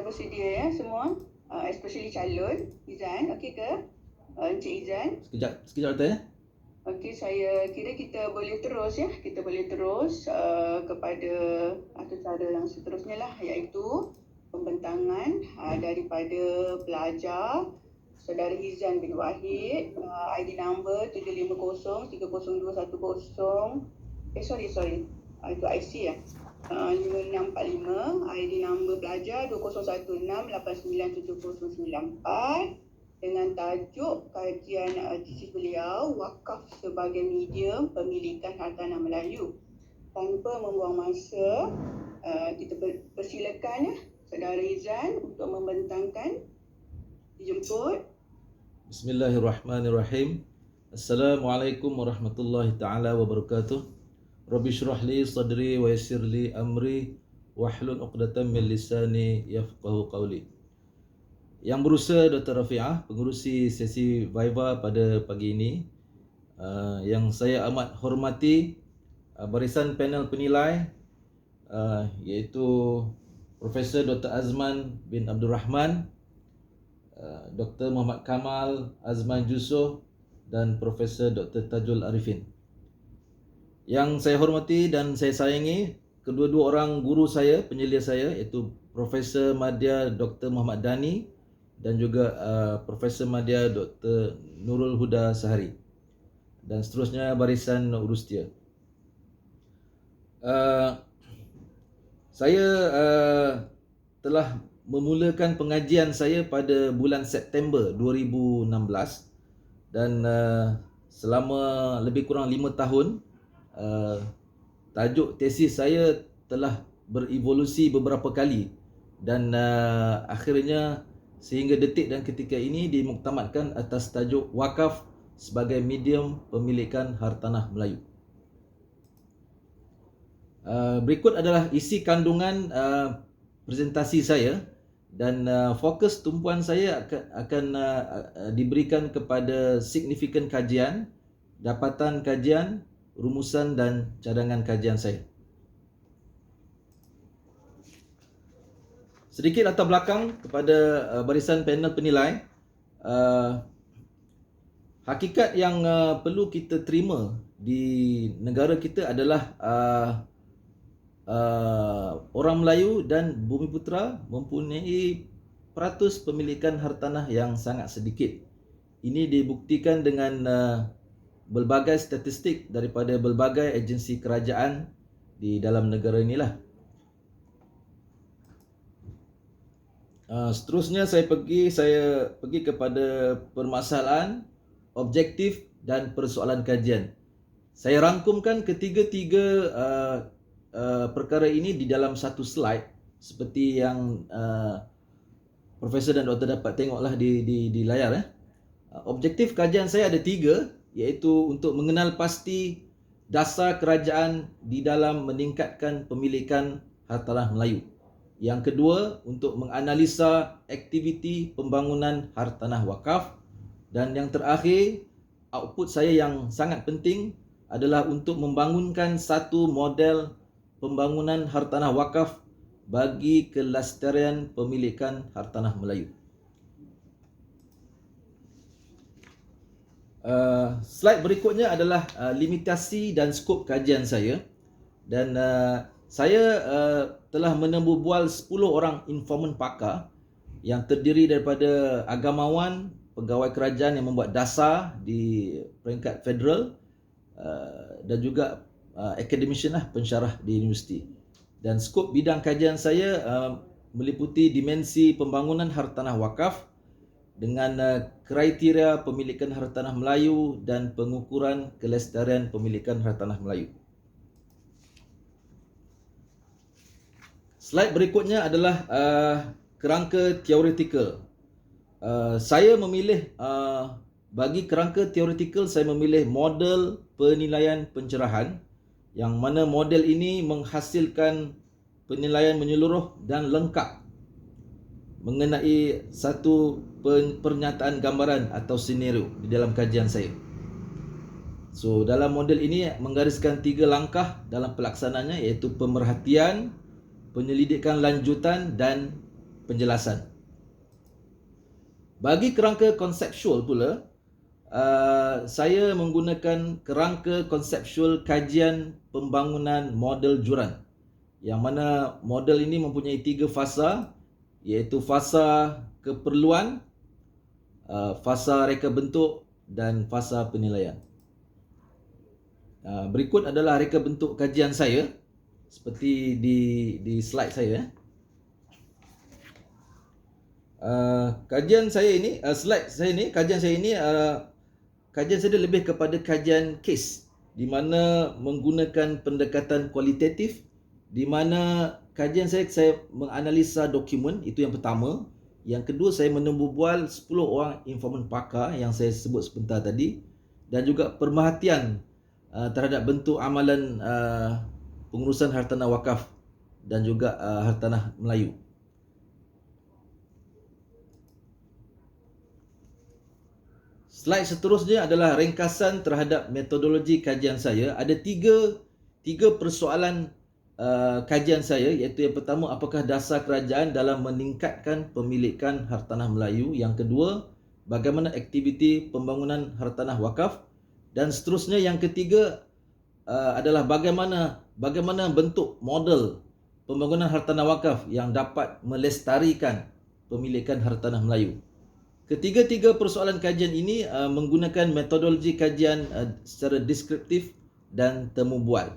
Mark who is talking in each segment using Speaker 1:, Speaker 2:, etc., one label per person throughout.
Speaker 1: bersedia ya semua, especially calon. Izan, okey ke? Encik Izan.
Speaker 2: Sekejap Doktor ya.
Speaker 1: Okey, saya kira kita boleh terus ya. Kita boleh terus kepada cara yang seterusnya lah, iaitu pembentangan daripada pelajar Saudara Hizan bin Wahid, ID number 750302110. Sorry. Itu IC ya. 5645, ID number pelajar 2016897094 dengan tajuk kajian tesis beliau Wakaf sebagai Medium Pemilikan Hartanah Melayu. Tanpa membuang masa, kita persilakan Saudara Izan untuk membentangkan. Dijemput.
Speaker 2: Bismillahirrahmanirrahim. Assalamualaikum warahmatullahi taala wabarakatuh. Rabbi shrah li sadri wa yassir li amri wahlul 'uqdatam min lisani yafqahu qawli. Yang berusaha Dr. Rafi'ah, pengurusi sesi Viva pada pagi ini, yang saya amat hormati barisan panel penilai, iaitu Profesor Dr. Azman bin Abdul Rahman, Dr. Muhammad Kamal Azman Jusoh dan Profesor Dr. Tajul Arifin. Yang saya hormati dan saya sayangi kedua-dua orang guru saya, penyelia saya, iaitu Profesor Madya Dr. Muhammad Dani dan juga Profesor Madya Dr. Nurul Huda Sahari, dan seterusnya barisan urustia. Saya telah memulakan pengajian saya pada bulan September 2016 dan selama lebih kurang 5 tahun tajuk tesis saya telah berevolusi beberapa kali dan akhirnya sehingga detik dan ketika ini dimuktamadkan atas tajuk Wakaf sebagai Medium Pemilikan Hartanah Melayu. Berikut adalah isi kandungan presentasi saya dan fokus tumpuan saya akan diberikan kepada signifikan kajian, dapatan kajian, rumusan dan cadangan kajian saya. Sedikit latar belakang kepada barisan panel penilai. Hakikat yang perlu kita terima di negara kita adalah orang Melayu dan Bumiputera mempunyai peratus pemilikan hartanah yang sangat sedikit. Ini dibuktikan dengan berbagai statistik daripada berbagai agensi kerajaan di dalam negara inilah. Seterusnya saya pergi kepada permasalahan, objektif dan persoalan kajian. Saya rangkumkan ketiga-tiga perkara ini di dalam satu slide seperti yang Profesor dan Doktor dapat tengoklah di layar. Objektif kajian saya ada 3, iaitu untuk mengenal pasti dasar kerajaan di dalam meningkatkan pemilikan hartanah Melayu. Yang kedua, untuk menganalisa aktiviti pembangunan hartanah wakaf. Dan yang terakhir, output saya yang sangat penting adalah untuk membangunkan satu model pembangunan hartanah wakaf bagi kelestarian pemilikan hartanah Melayu. Slide berikutnya adalah limitasi dan skop kajian saya. Dan saya telah menembubual 10 orang informan pakar yang terdiri daripada agamawan, pegawai kerajaan yang membuat dasar di peringkat federal, dan juga academician pensyarah di universiti. Dan skop bidang kajian saya meliputi dimensi pembangunan hartanah wakaf dengan kriteria pemilikan hartanah Melayu dan pengukuran kelestarian pemilikan hartanah Melayu. Slide berikutnya adalah kerangka teoretikal. Saya memilih bagi kerangka teoretikal, saya memilih model penilaian pencerahan, yang mana model ini menghasilkan penilaian menyeluruh dan lengkap mengenai satu pernyataan gambaran atau senario di dalam kajian saya. So, dalam model ini menggariskan 3 langkah dalam pelaksanaannya, iaitu pemerhatian, penyelidikan lanjutan dan penjelasan. Bagi kerangka konseptual pula, saya menggunakan kerangka konseptual kajian pembangunan model juran, yang mana model ini mempunyai 3 fasa, iaitu fasa keperluan, fasa reka bentuk dan fasa penilaian. Berikut adalah reka bentuk kajian saya seperti di slide saya. Kajian saya ini, kajian saya lebih kepada kajian case, di mana menggunakan pendekatan kualitatif, di mana kajian saya menganalisa dokumen, itu yang pertama. Yang kedua, saya menembubual 10 orang informan pakar yang saya sebut sebentar tadi, dan juga pemerhatian terhadap bentuk amalan pengurusan hartanah wakaf dan juga hartanah Melayu. Slide seterusnya adalah ringkasan terhadap metodologi kajian saya. Ada tiga persoalan kajian saya, iaitu yang pertama, apakah dasar kerajaan dalam meningkatkan pemilikan hartanah Melayu. Yang kedua, bagaimana aktiviti pembangunan hartanah wakaf. Dan seterusnya, yang ketiga adalah bagaimana bentuk model pembangunan hartanah wakaf yang dapat melestarikan pemilikan hartanah Melayu. Ketiga-tiga persoalan kajian ini menggunakan metodologi kajian secara deskriptif dan temubual.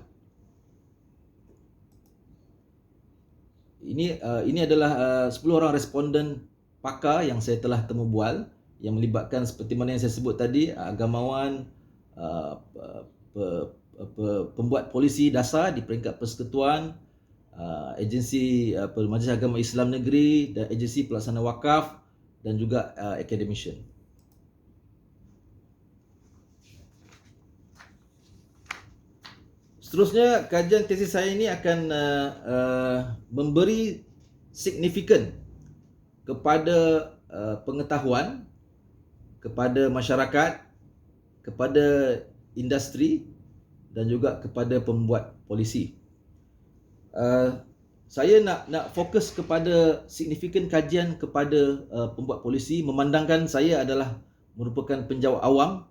Speaker 2: Ini adalah 10 orang responden pakar yang saya telah temubual, yang melibatkan seperti mana yang saya sebut tadi, agamawan, pembuat polisi dasar di peringkat persekutuan, agensi Majlis Agama Islam Negeri dan agensi pelaksana wakaf, dan juga academician. Seterusnya, kajian tesis saya ini akan memberi signifikan kepada pengetahuan, kepada masyarakat, kepada industri dan juga kepada pembuat polisi. Saya nak fokus kepada signifikan kajian kepada pembuat polisi, memandangkan saya adalah merupakan penjawat awam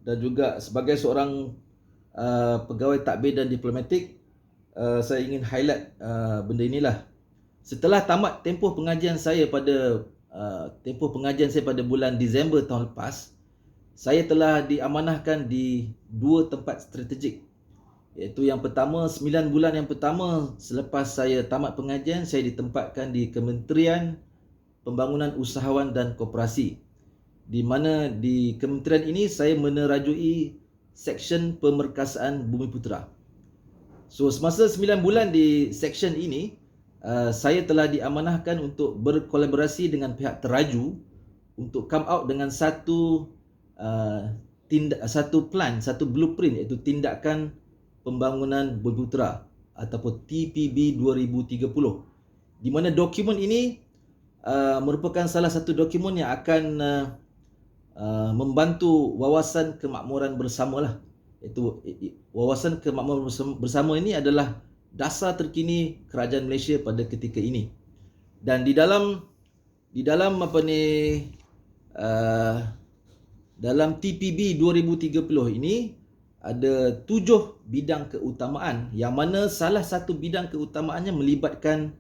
Speaker 2: dan juga sebagai seorang pegawai tadbir dan diplomatik. Saya ingin highlight benda inilah. Setelah tamat tempoh pengajian saya pada bulan Disember tahun lepas, saya telah diamanahkan di 2 tempat strategik. Iaitu yang pertama, 9 bulan yang pertama selepas saya tamat pengajian, saya ditempatkan di Kementerian Pembangunan Usahawan dan Koperasi, di mana di kementerian ini saya menerajui Seksyen Pemerkasaan Bumiputera. So, semasa 9 bulan di seksyen ini, saya telah diamanahkan untuk berkolaborasi dengan pihak teraju untuk come out dengan satu plan, satu blueprint, iaitu tindakan pembangunan Bumiputera ataupun TPB 2030, di mana dokumen ini merupakan salah satu dokumen yang akan membantu wawasan kemakmuran bersama lah. Iaitu wawasan kemakmuran bersama ini adalah dasar terkini kerajaan Malaysia pada ketika ini. Dan di dalam dalam TPB 2030 ini ada 7 bidang keutamaan, yang mana salah satu bidang keutamaannya melibatkan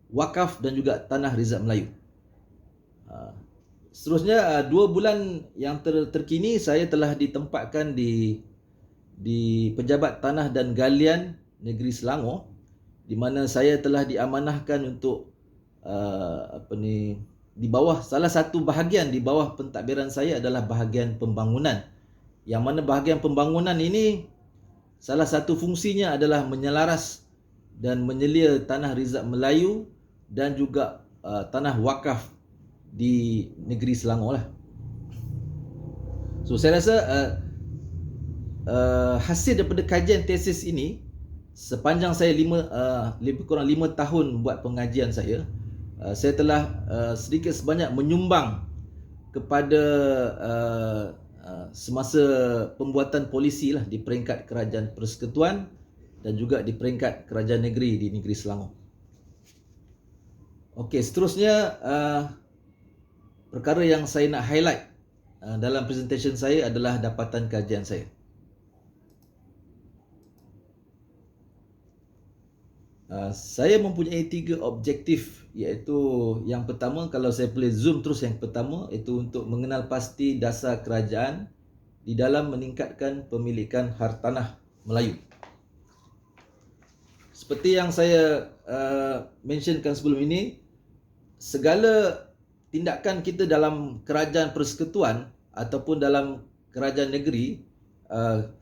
Speaker 2: wakaf dan juga tanah rizab Melayu. Seterusnya, 2 bulan yang terkini saya telah ditempatkan di Pejabat Tanah dan Galian Negeri Selangor, di mana saya telah diamanahkan untuk di bawah salah satu bahagian di bawah pentadbiran saya adalah bahagian pembangunan, yang mana bahagian pembangunan ini salah satu fungsinya adalah menyelaras dan menyelia tanah rizab Melayu dan juga tanah wakaf di negeri Selangor lah. So, saya rasa hasil daripada kajian tesis ini, sepanjang saya lebih kurang 5 tahun buat pengajian saya telah sedikit sebanyak menyumbang kepada semasa pembuatan polisi lah di peringkat kerajaan persekutuan dan juga di peringkat kerajaan negeri di negeri Selangor. Okey, seterusnya perkara yang saya nak highlight dalam presentation saya adalah dapatan kajian saya. Saya mempunyai 3 objektif, iaitu yang pertama, kalau saya boleh zoom terus, yang pertama iaitu untuk mengenal pasti dasar kerajaan di dalam meningkatkan pemilikan hartanah Melayu. Seperti yang saya mentionkan sebelum ini, segala tindakan kita dalam kerajaan persekutuan ataupun dalam kerajaan negeri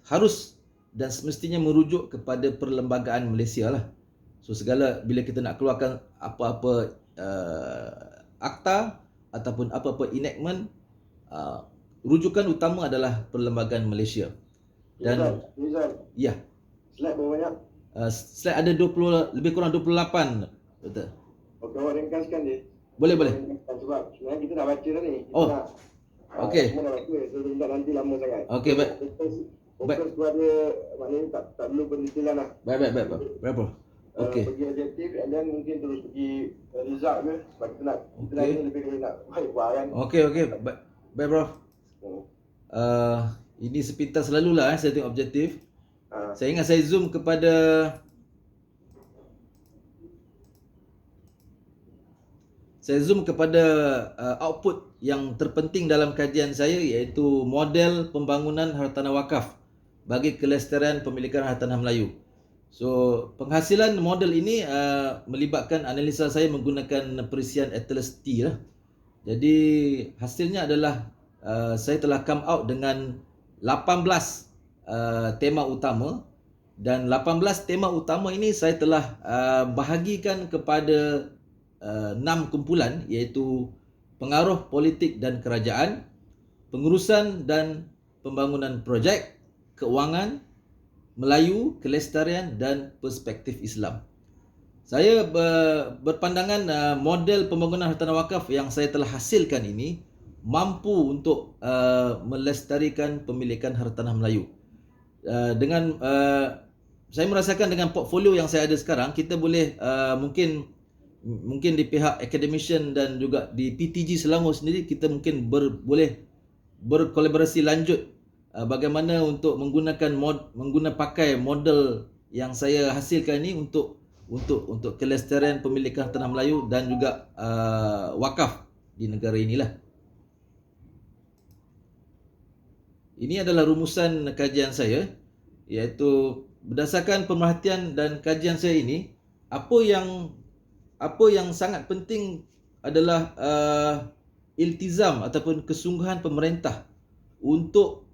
Speaker 2: harus dan semestinya merujuk kepada perlembagaan Malaysia lah. So segala bila kita nak keluarkan apa-apa akta ataupun apa-apa enactment, rujukan utama adalah perlembagaan Malaysia. Dan ya,
Speaker 3: Slide berapa banyak?
Speaker 2: slide ada 20, lebih kurang 28. Betul.
Speaker 3: Okey, awak ringkaskan dia.
Speaker 2: Boleh.
Speaker 3: Sebab sebenarnya kita dah baca dah ni. Kita
Speaker 2: Oh,
Speaker 3: nak,
Speaker 2: okey.
Speaker 3: Semua dah baca. So, tidak nanti lama sangat.
Speaker 2: Okey, baik.
Speaker 3: Fokus kepada, maknanya tak perlu pendetailan lah.
Speaker 2: Baik. Berapa? Okey.
Speaker 3: Pergi objektif and then mungkin terus pergi result ke. Sebab kita nak, kita dah ni lebih nak buat kan.
Speaker 2: Okey. Baik, bro. Ini sepintas selalulah saya tengok objektif. Saya ingat saya zoom kepada output yang terpenting dalam kajian saya, iaitu model pembangunan hartanah wakaf bagi kelestarian pemilikan hartanah Melayu. So, penghasilan model ini melibatkan analisa saya menggunakan perisian Atlas T lah. Jadi, hasilnya adalah saya telah come out dengan 18 tema utama, dan 18 tema utama ini saya telah bahagikan kepada 6 kumpulan, iaitu pengaruh politik dan kerajaan, pengurusan dan pembangunan projek, keuangan, Melayu, kelestarian dan perspektif Islam. Saya berpandangan model pembangunan hartanah wakaf yang saya telah hasilkan ini mampu untuk melestarikan pemilikan hartanah Melayu. Saya merasakan dengan portfolio yang saya ada sekarang, kita boleh mungkin di pihak academician dan juga di PTG Selangor sendiri, kita mungkin boleh berkolaborasi lanjut bagaimana untuk pakai model yang saya hasilkan ini untuk kelestarian pemilikan tanah Melayu dan juga wakaf di negara inilah. Ini adalah rumusan kajian saya, iaitu berdasarkan pemerhatian dan kajian saya ini, apa yang sangat penting adalah iltizam ataupun kesungguhan pemerintah untuk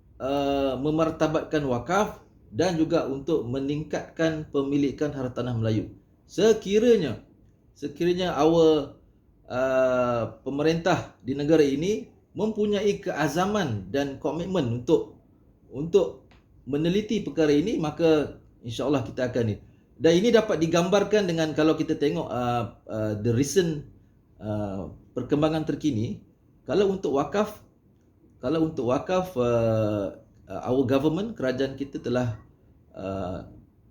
Speaker 2: memartabatkan wakaf dan juga untuk meningkatkan pemilikan hartanah Melayu. Sekiranya pemerintah di negara ini mempunyai keazaman dan komitmen untuk meneliti perkara ini, maka insya-Allah kita akan ni. Dan ini dapat digambarkan dengan, kalau kita tengok the recent perkembangan terkini, kalau untuk wakaf our government, kerajaan kita telah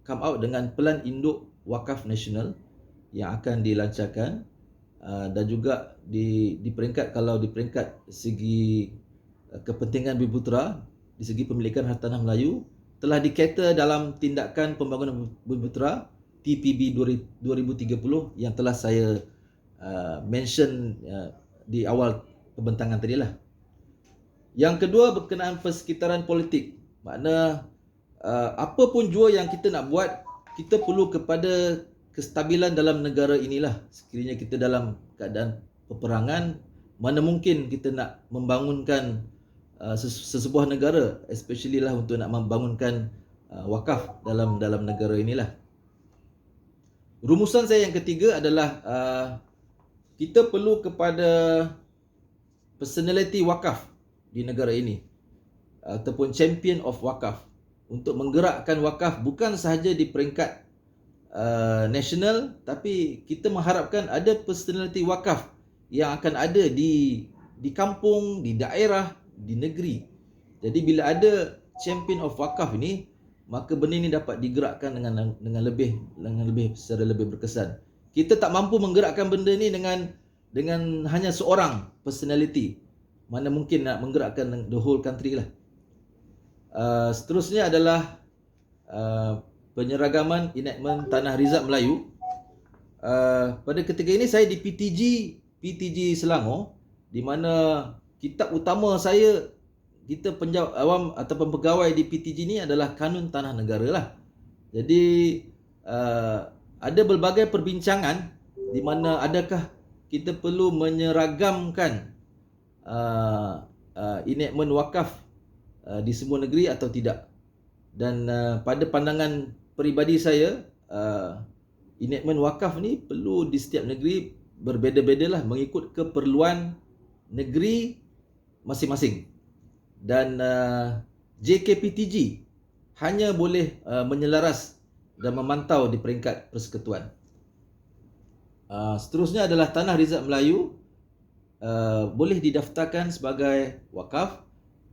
Speaker 2: come out dengan pelan induk wakaf nasional yang akan dilancarkan, dan juga di peringkat, kalau di peringkat segi kepentingan Bumiputera, di segi pemilikan hartanah Melayu, telah dikata dalam tindakan pembangunan Bumiputera TPB 2030 yang telah saya mention di awal pembentangan tadi lah. Yang kedua berkenaan persekitaran politik. Makna apa pun jua yang kita nak buat, kita perlu kepada kestabilan dalam negara inilah. Sekiranya kita dalam keadaan peperangan, mana mungkin kita nak membangunkan sesebuah negara, especially lah untuk nak membangunkan wakaf dalam negara inilah. Rumusan saya yang ketiga adalah kita perlu kepada personality wakaf di negara ini, ataupun champion of wakaf, untuk menggerakkan wakaf bukan sahaja di peringkat nasional, tapi kita mengharapkan ada personality wakaf yang akan ada di kampung, di daerah, di negeri. Jadi bila ada champion of wakaf ini, maka benda ini dapat digerakkan dengan lebih secara lebih berkesan. kita tak mampu menggerakkan benda ni dengan hanya seorang personality. Mana mungkin nak menggerakkan the whole country lah. Seterusnya adalah penyeragaman enactment Tanah Rizab Melayu. Pada ketika ini saya di PTG Selangor, di mana kitab utama saya, kita penjawat awam ataupun pegawai di PTG ni adalah Kanun Tanah Negara lah. Jadi ada berbagai perbincangan di mana adakah kita perlu menyeragamkan enactment wakaf di semua negeri atau tidak. Dan pada pandangan peribadi saya, enactment wakaf ni perlu di setiap negeri berbeza-beza lah mengikut keperluan negeri masing-masing. Dan JKPTG hanya boleh menyelaras dan memantau di peringkat persekutuan. Seterusnya adalah Tanah Rizab Melayu boleh didaftarkan sebagai wakaf,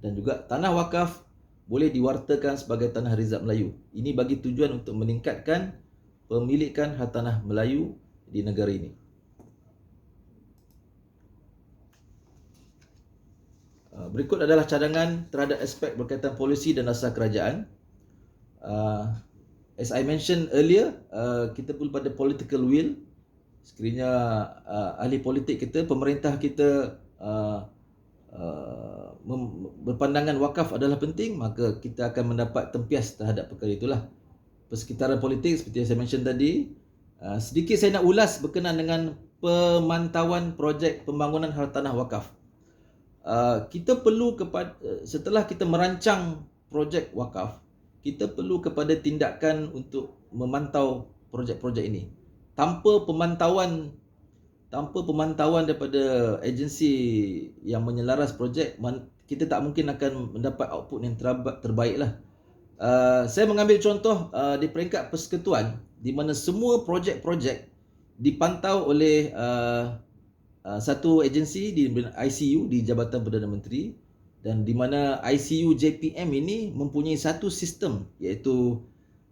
Speaker 2: dan juga tanah wakaf boleh diwartakan sebagai Tanah Rizab Melayu. Ini bagi tujuan untuk meningkatkan pemilikan hartanah Melayu di negara ini. Berikut adalah cadangan terhadap aspek berkaitan polisi dan asas kerajaan. As I mentioned earlier, kita perlu pada political will. Sekiranya ahli politik kita, pemerintah kita berpandangan wakaf adalah penting, maka kita akan mendapat tempias terhadap perkara itulah. Persekitaran politik seperti yang saya mention tadi. Sedikit saya nak ulas berkenaan dengan pemantauan projek pembangunan hartanah wakaf. Kita perlu kepada, setelah kita merancang projek wakaf, kita perlu kepada tindakan untuk memantau projek-projek ini. Tanpa pemantauan daripada agensi yang menyelaras projek, kita tak mungkin akan mendapat output yang terbaik lah. Saya mengambil contoh di peringkat persekutuan, di mana semua projek-projek dipantau oleh satu agensi di ICU di Jabatan Perdana Menteri, dan di mana ICU JPM ini mempunyai satu sistem, iaitu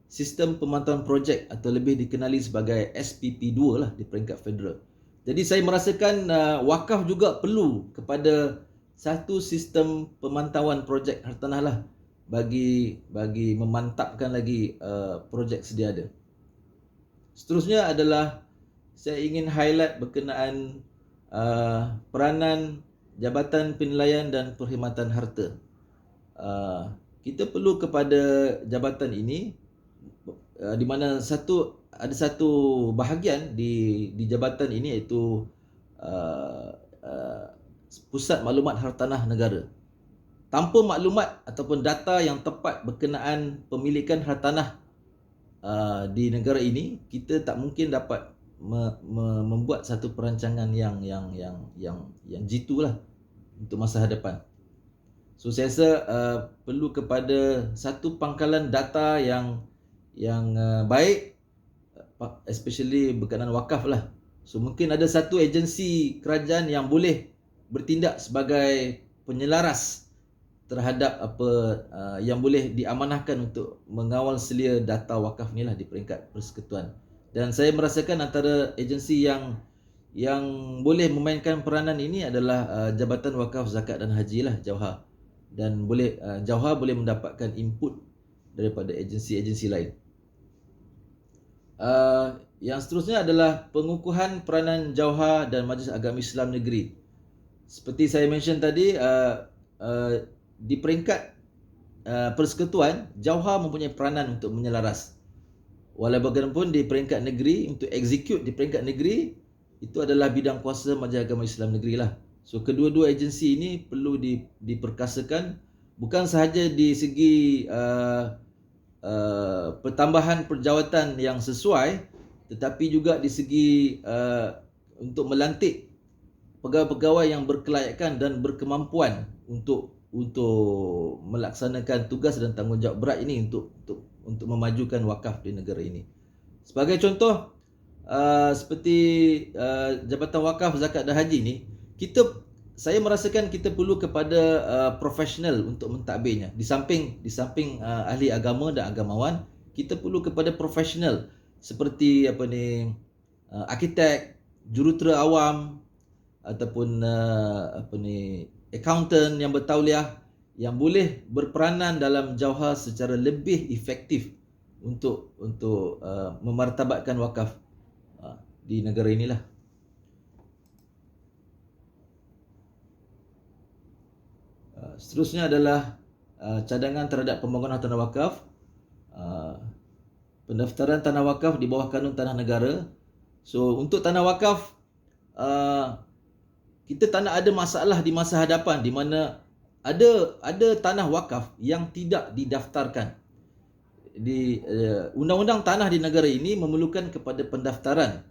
Speaker 2: Sistem Pemantauan Projek atau lebih dikenali sebagai SPP2 lah di peringkat federal. Jadi saya merasakan wakaf juga perlu kepada satu sistem pemantauan projek hartanah lah bagi memantapkan lagi projek sedia ada. Seterusnya adalah saya ingin highlight berkenaan peranan Jabatan Penilaian dan Perkhidmatan Harta. Kita perlu kepada jabatan ini, di mana ada satu bahagian di jabatan ini, iaitu Pusat Maklumat Hartanah Negara. Tanpa maklumat ataupun data yang tepat berkenaan pemilikan hartanah di negara ini, kita tak mungkin dapat membuat satu perancangan yang jitu lah untuk masa hadapan. So saya rasa perlu kepada satu pangkalan data yang baik, especially berkenaan wakaf lah. So mungkin ada satu agensi kerajaan yang boleh bertindak sebagai penyelaras terhadap apa yang boleh diamanahkan untuk mengawal selia data wakaf ni lah di peringkat persekutuan. Dan saya merasakan antara agensi yang boleh memainkan peranan ini adalah Jabatan Wakaf Zakat dan Haji lah, Jauhar. Dan Jauhar boleh mendapatkan input daripada agensi-agensi lain. Yang seterusnya adalah pengukuhan peranan Jauhar dan Majlis Agama Islam Negeri. Seperti saya mention tadi, di peringkat persekutuan, Jauhar mempunyai peranan untuk menyelaras. Walau bagaimanapun di peringkat negeri, untuk execute di peringkat negeri, itu adalah bidang kuasa Majlis Agama Islam Negeri lah. So kedua-dua agensi ini perlu diperkasakan, bukan sahaja di segi pertambahan perjawatan yang sesuai, tetapi juga di segi untuk melantik pegawai-pegawai yang berkelayakan dan berkemampuan untuk melaksanakan tugas dan tanggungjawab berat ini untuk memajukan wakaf di negara ini. Sebagai contoh, seperti Jabatan Wakaf Zakat dan Haji ni, saya merasakan kita perlu kepada profesional untuk mentadbirnya. Di samping ahli agama dan agamawan, kita perlu kepada profesional seperti arkitek, jurutera awam ataupun accountant yang bertauliah yang boleh berperanan dalam jauhar secara lebih efektif untuk memartabatkan wakaf di negara inilah. Seterusnya adalah cadangan terhadap pembangunan tanah wakaf. Pendaftaran tanah wakaf di bawah kanun tanah negara. So untuk tanah wakaf kita tak nak ada masalah di masa hadapan di mana ada tanah wakaf yang tidak didaftarkan. Di undang-undang tanah di negara ini memerlukan kepada pendaftaran.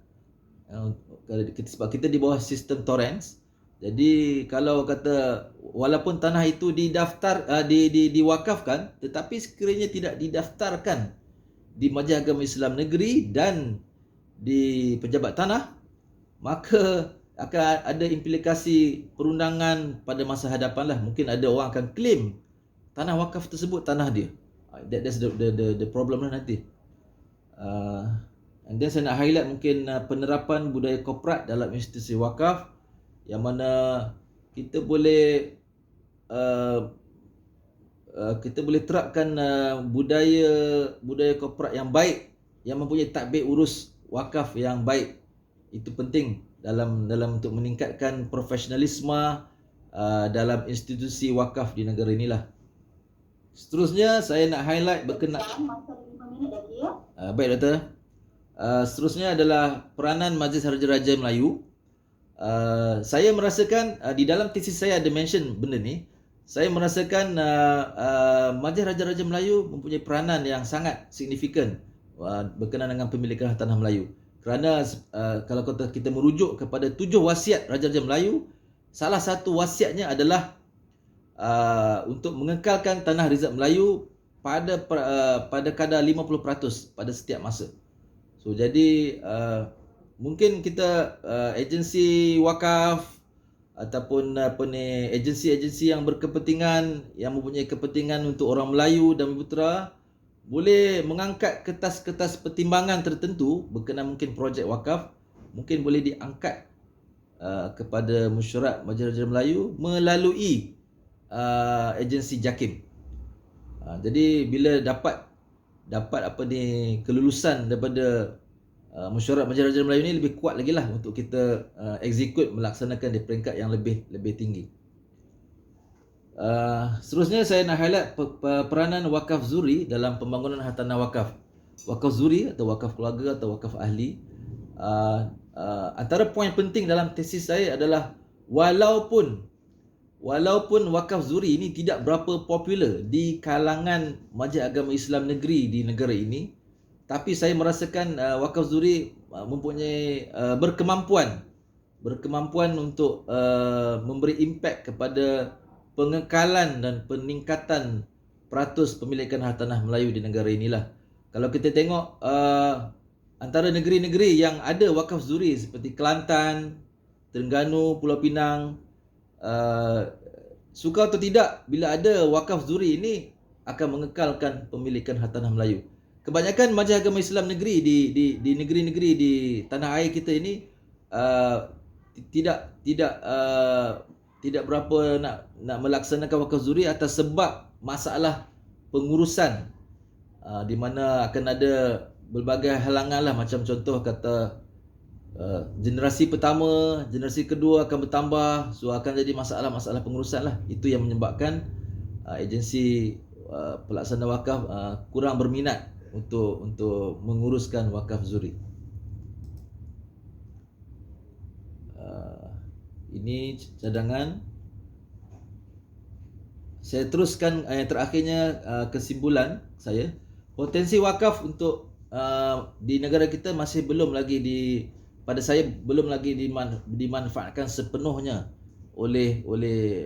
Speaker 2: Sebab kita di bawah sistem torrents. Jadi kalau kata walaupun tanah itu didaftar diwakafkan tetapi sekiranya tidak didaftarkan di Majlis Agama Islam Negeri dan di pejabat tanah, maka akan ada implikasi perundangan pada masa hadapan lah. Mungkin ada orang akan claim tanah wakaf tersebut tanah dia. That's the problem lah nanti. And then saya nak highlight mungkin penerapan budaya korporat dalam institusi wakaf, yang mana kita boleh terapkan budaya korporat yang baik, yang mempunyai tadbir urus wakaf yang baik. Itu penting dalam untuk meningkatkan profesionalisme dalam institusi wakaf di negara inilah. Seterusnya saya nak highlight berkenaan baik Doktor. Seterusnya adalah peranan Majlis Raja-Raja Melayu. Saya merasakan di dalam tesis saya ada mention benda ni. Saya merasakan Majlis Raja-Raja Melayu mempunyai peranan yang sangat signifikan berkenaan dengan pemilikan tanah Melayu. Kerana kalau kita merujuk kepada 7 wasiat Raja-Raja Melayu, salah satu wasiatnya adalah untuk mengekalkan tanah rizab Melayu pada kadar 50% pada setiap masa. So jadi mungkin kita agensi wakaf ataupun agensi-agensi yang berkepentingan, yang mempunyai kepentingan untuk orang Melayu dan Bumiputera boleh mengangkat kertas-kertas pertimbangan tertentu berkenaan mungkin projek wakaf, mungkin boleh diangkat kepada mesyuarat Majlis Raja Melayu melalui agensi JAKIM. Jadi bila dapat kelulusan daripada mesyuarat Majlis Raja Melayu ni, lebih kuat lagi lah untuk kita execute, melaksanakan di peringkat yang lebih tinggi. Seterusnya saya nak highlight peranan wakaf zuri dalam pembangunan hartanah wakaf. Wakaf zuri atau wakaf keluarga atau wakaf ahli. Antara poin penting dalam tesis saya adalah walaupun wakaf zuri ini tidak berapa popular di kalangan Majlis Agama Islam Negeri di negara ini, tapi saya merasakan wakaf zuri mempunyai berkemampuan untuk memberi impak kepada pengekalan dan peningkatan peratus pemilikan hartanah Melayu di negara inilah. Kalau kita tengok antara negeri-negeri yang ada wakaf zuri seperti Kelantan, Terengganu, Pulau Pinang, suka atau tidak, bila ada wakaf zuri ini akan mengekalkan pemilikan hartanah Melayu. Kebanyakan Majlis Agama Islam Negeri di negeri-negeri di tanah air kita ini tidak berapa nak melaksanakan wakaf zuri atas sebab masalah pengurusan, di mana akan ada berbagai halangan lah, macam contoh kata generasi pertama, generasi kedua akan bertambah, so akan jadi masalah pengurusan lah. Itu yang menyebabkan agensi pelaksana wakaf kurang berminat untuk menguruskan wakaf zuri. Ini cadangan. Saya teruskan yang terakhirnya, kesimpulan saya. Potensi wakaf untuk di negara kita masih belum lagi dimanfaatkan sepenuhnya oleh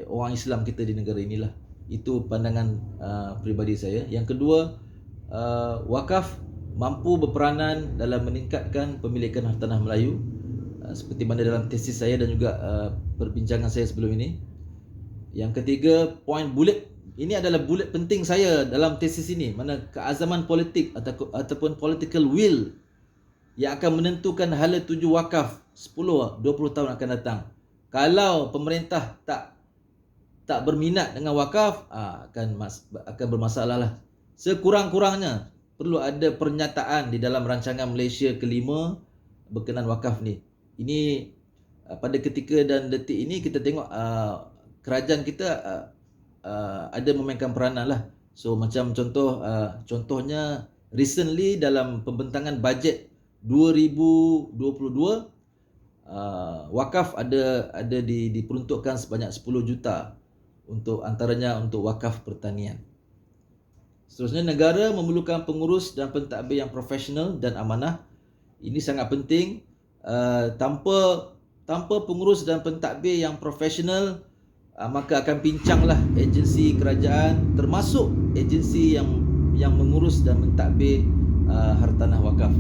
Speaker 2: orang Islam kita di negara inilah. Itu pandangan peribadi saya. Yang kedua, wakaf mampu berperanan dalam meningkatkan pemilikan hartanah Melayu, seperti mana dalam tesis saya dan juga perbincangan saya sebelum ini. Yang ketiga, poin bulat ini adalah bulat penting saya dalam tesis ini, mana keazaman politik ataupun political will yang akan menentukan hala tuju wakaf 10-20 tahun akan datang. Kalau pemerintah tak berminat dengan wakaf, akan bermasalah lah. Sekurang-kurangnya perlu ada pernyataan di dalam rancangan Malaysia kelima berkenaan wakaf ni. Ini pada ketika dan detik ini kita tengok kerajaan kita ada memainkan peranan lah. So macam contohnya recently dalam pembentangan bajet 2022, wakaf ada diperuntukkan sebanyak 10 juta untuk antaranya untuk wakaf pertanian. Seterusnya, negara memerlukan pengurus dan pentadbir yang profesional dan amanah. Ini sangat penting. Tanpa pengurus dan pentadbir yang profesional, maka akan pincanglah agensi kerajaan, termasuk agensi yang mengurus dan mentadbir hartanah wakaf.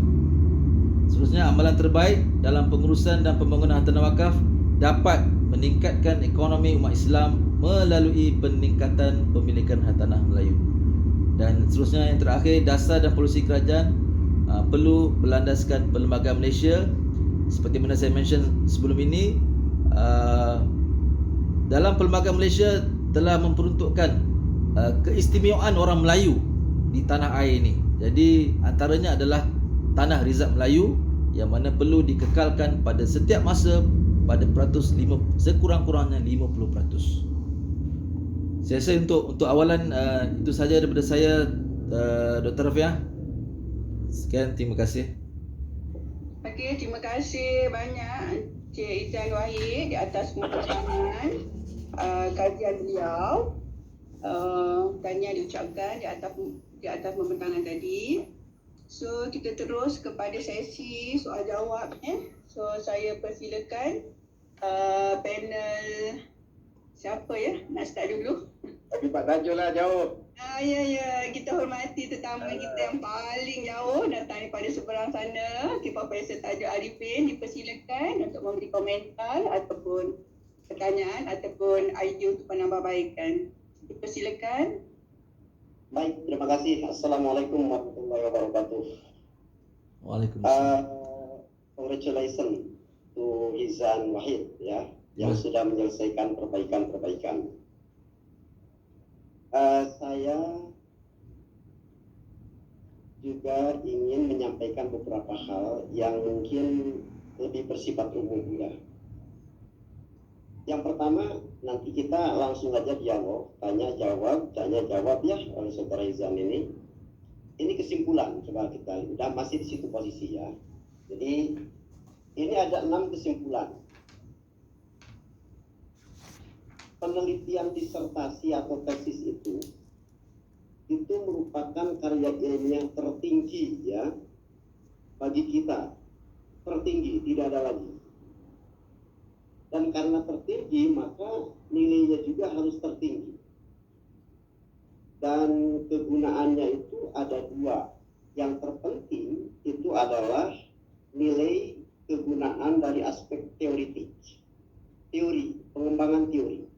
Speaker 2: Seterusnya, amalan terbaik dalam pengurusan dan pembangunan hartanah wakaf dapat meningkatkan ekonomi umat Islam melalui peningkatan pemilikan hartanah Melayu. Dan seterusnya, yang terakhir, dasar dan polisi kerajaan perlu berlandaskan Perlembagaan Malaysia. Seperti mana saya mention sebelum ini, dalam Perlembagaan Malaysia telah memperuntukkan keistimewaan orang Melayu di tanah air ini. Jadi antaranya adalah tanah rizab Melayu yang mana perlu dikekalkan pada setiap masa pada peratus sekurang-kurangnya 50%. Saya rasa untuk awalan itu sahaja daripada saya, Dr. Rafiah. Sekian, terima kasih.
Speaker 1: Okey, terima kasih banyak Cik Izan Wahid di atas pemaparan kajian beliau. Tahniah diucapkan di atas pembentaran tadi. So kita terus kepada sesi soal jawab. So saya persilakan panel siapa ya nak start dulu?
Speaker 3: Tapi Pak Tajul lah jawab.
Speaker 1: Ya, kita hormati tetamu kita yang paling jauh datang daripada seberang sana, Profesor Tajul Arifin. Dipersilakan untuk memberi komentar ataupun pertanyaan ataupun idea untuk penambahbaikan. Dipersilakan.
Speaker 4: Baik, terima kasih. Assalamualaikum warahmatullahi wabarakatuh.
Speaker 2: Waalaikumsalam.
Speaker 4: Congratulations to Izan Wahid yang sudah menyelesaikan perbaikan-perbaikan. Saya juga ingin menyampaikan beberapa hal yang mungkin lebih bersifat umum ya. Yang pertama, nanti kita langsung aja dialog, tanya jawab ya oleh saudara Izan ini. Ini kesimpulan, coba kita udah masih di situ posisi ya. Jadi ini ada 6 kesimpulan. Penelitian disertasi atau tesis itu merupakan karya ilmiah tertinggi ya bagi kita, tertinggi, tidak ada lagi. Dan karena tertinggi maka nilainya juga harus tertinggi. Dan kegunaannya itu ada 2. Yang terpenting itu adalah nilai kegunaan dari aspek teoritik, pengembangan teori.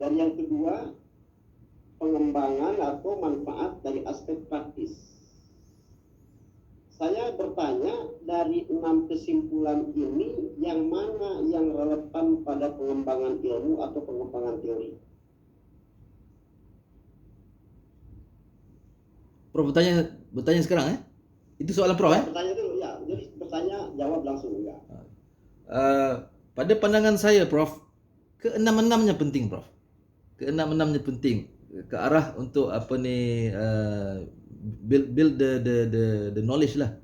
Speaker 4: Dan yang kedua, pengembangan atau manfaat dari aspek praktis. Saya bertanya, dari 6 kesimpulan ini, yang mana yang relevan pada pengembangan ilmu atau pengembangan teori?
Speaker 2: Prof bertanya sekarang Itu soalan Prof
Speaker 4: Bertanya dulu ya, jadi bertanya jawab langsung ya.
Speaker 2: Pada pandangan saya Prof, ke-6-6-nya penting Prof. Ke-6-6-nya penting ke arah untuk build the knowledge lah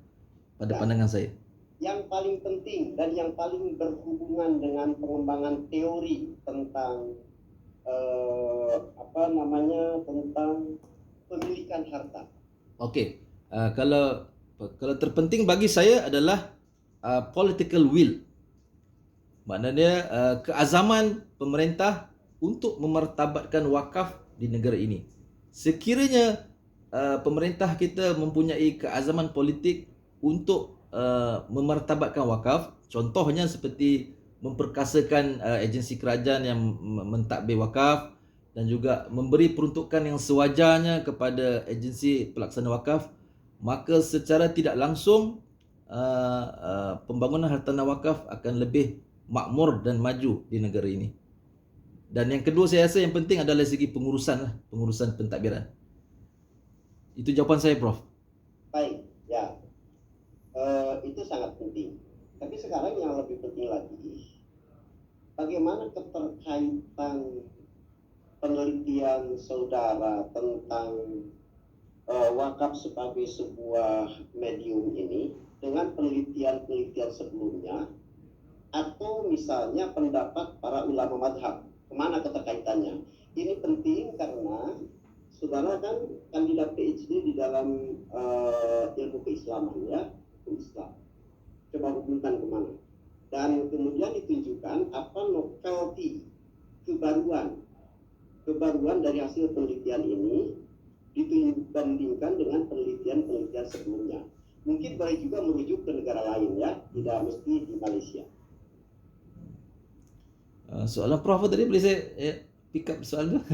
Speaker 2: pada pandangan saya.
Speaker 4: Yang paling penting dan yang paling berhubungan dengan pengembangan teori tentang tentang pemilikan harta.
Speaker 2: Okey, kalau terpenting bagi saya adalah political will. Maknanya keazaman pemerintah untuk memartabatkan wakaf di negara ini. Sekiranya pemerintah kita mempunyai keazaman politik untuk memartabatkan wakaf, contohnya seperti memperkasakan agensi kerajaan yang mentadbir wakaf dan juga memberi peruntukan yang sewajarnya kepada agensi pelaksana wakaf, maka secara tidak langsung pembangunan hartanah wakaf akan lebih makmur dan maju di negara ini. Dan yang kedua saya rasa yang penting adalah segi pengurusan lah, pengurusan pentadbiran. Itu jawapan saya, Prof.
Speaker 4: Baik, ya. Itu sangat penting. Tapi sekarang yang lebih penting lagi, bagaimana keterkaitan penelitian saudara tentang wakaf sebagai sebuah medium ini dengan penelitian-penelitian sebelumnya, atau misalnya pendapat para ulama madhab, kemana keterkaitannya? Ini penting karena saudara kan kandidat PhD di dalam ilmu keislaman, ya, Islam. Coba hubungkan kemana? Dan kemudian ditunjukkan apa novelty, kebaruan dari hasil penelitian ini dibandingkan dengan penelitian-penelitian sebelumnya. Mungkin boleh juga merujuk ke negara lain, ya, tidak mesti di Malaysia.
Speaker 2: Soalan Prof tadi boleh saya pick up soalan tu?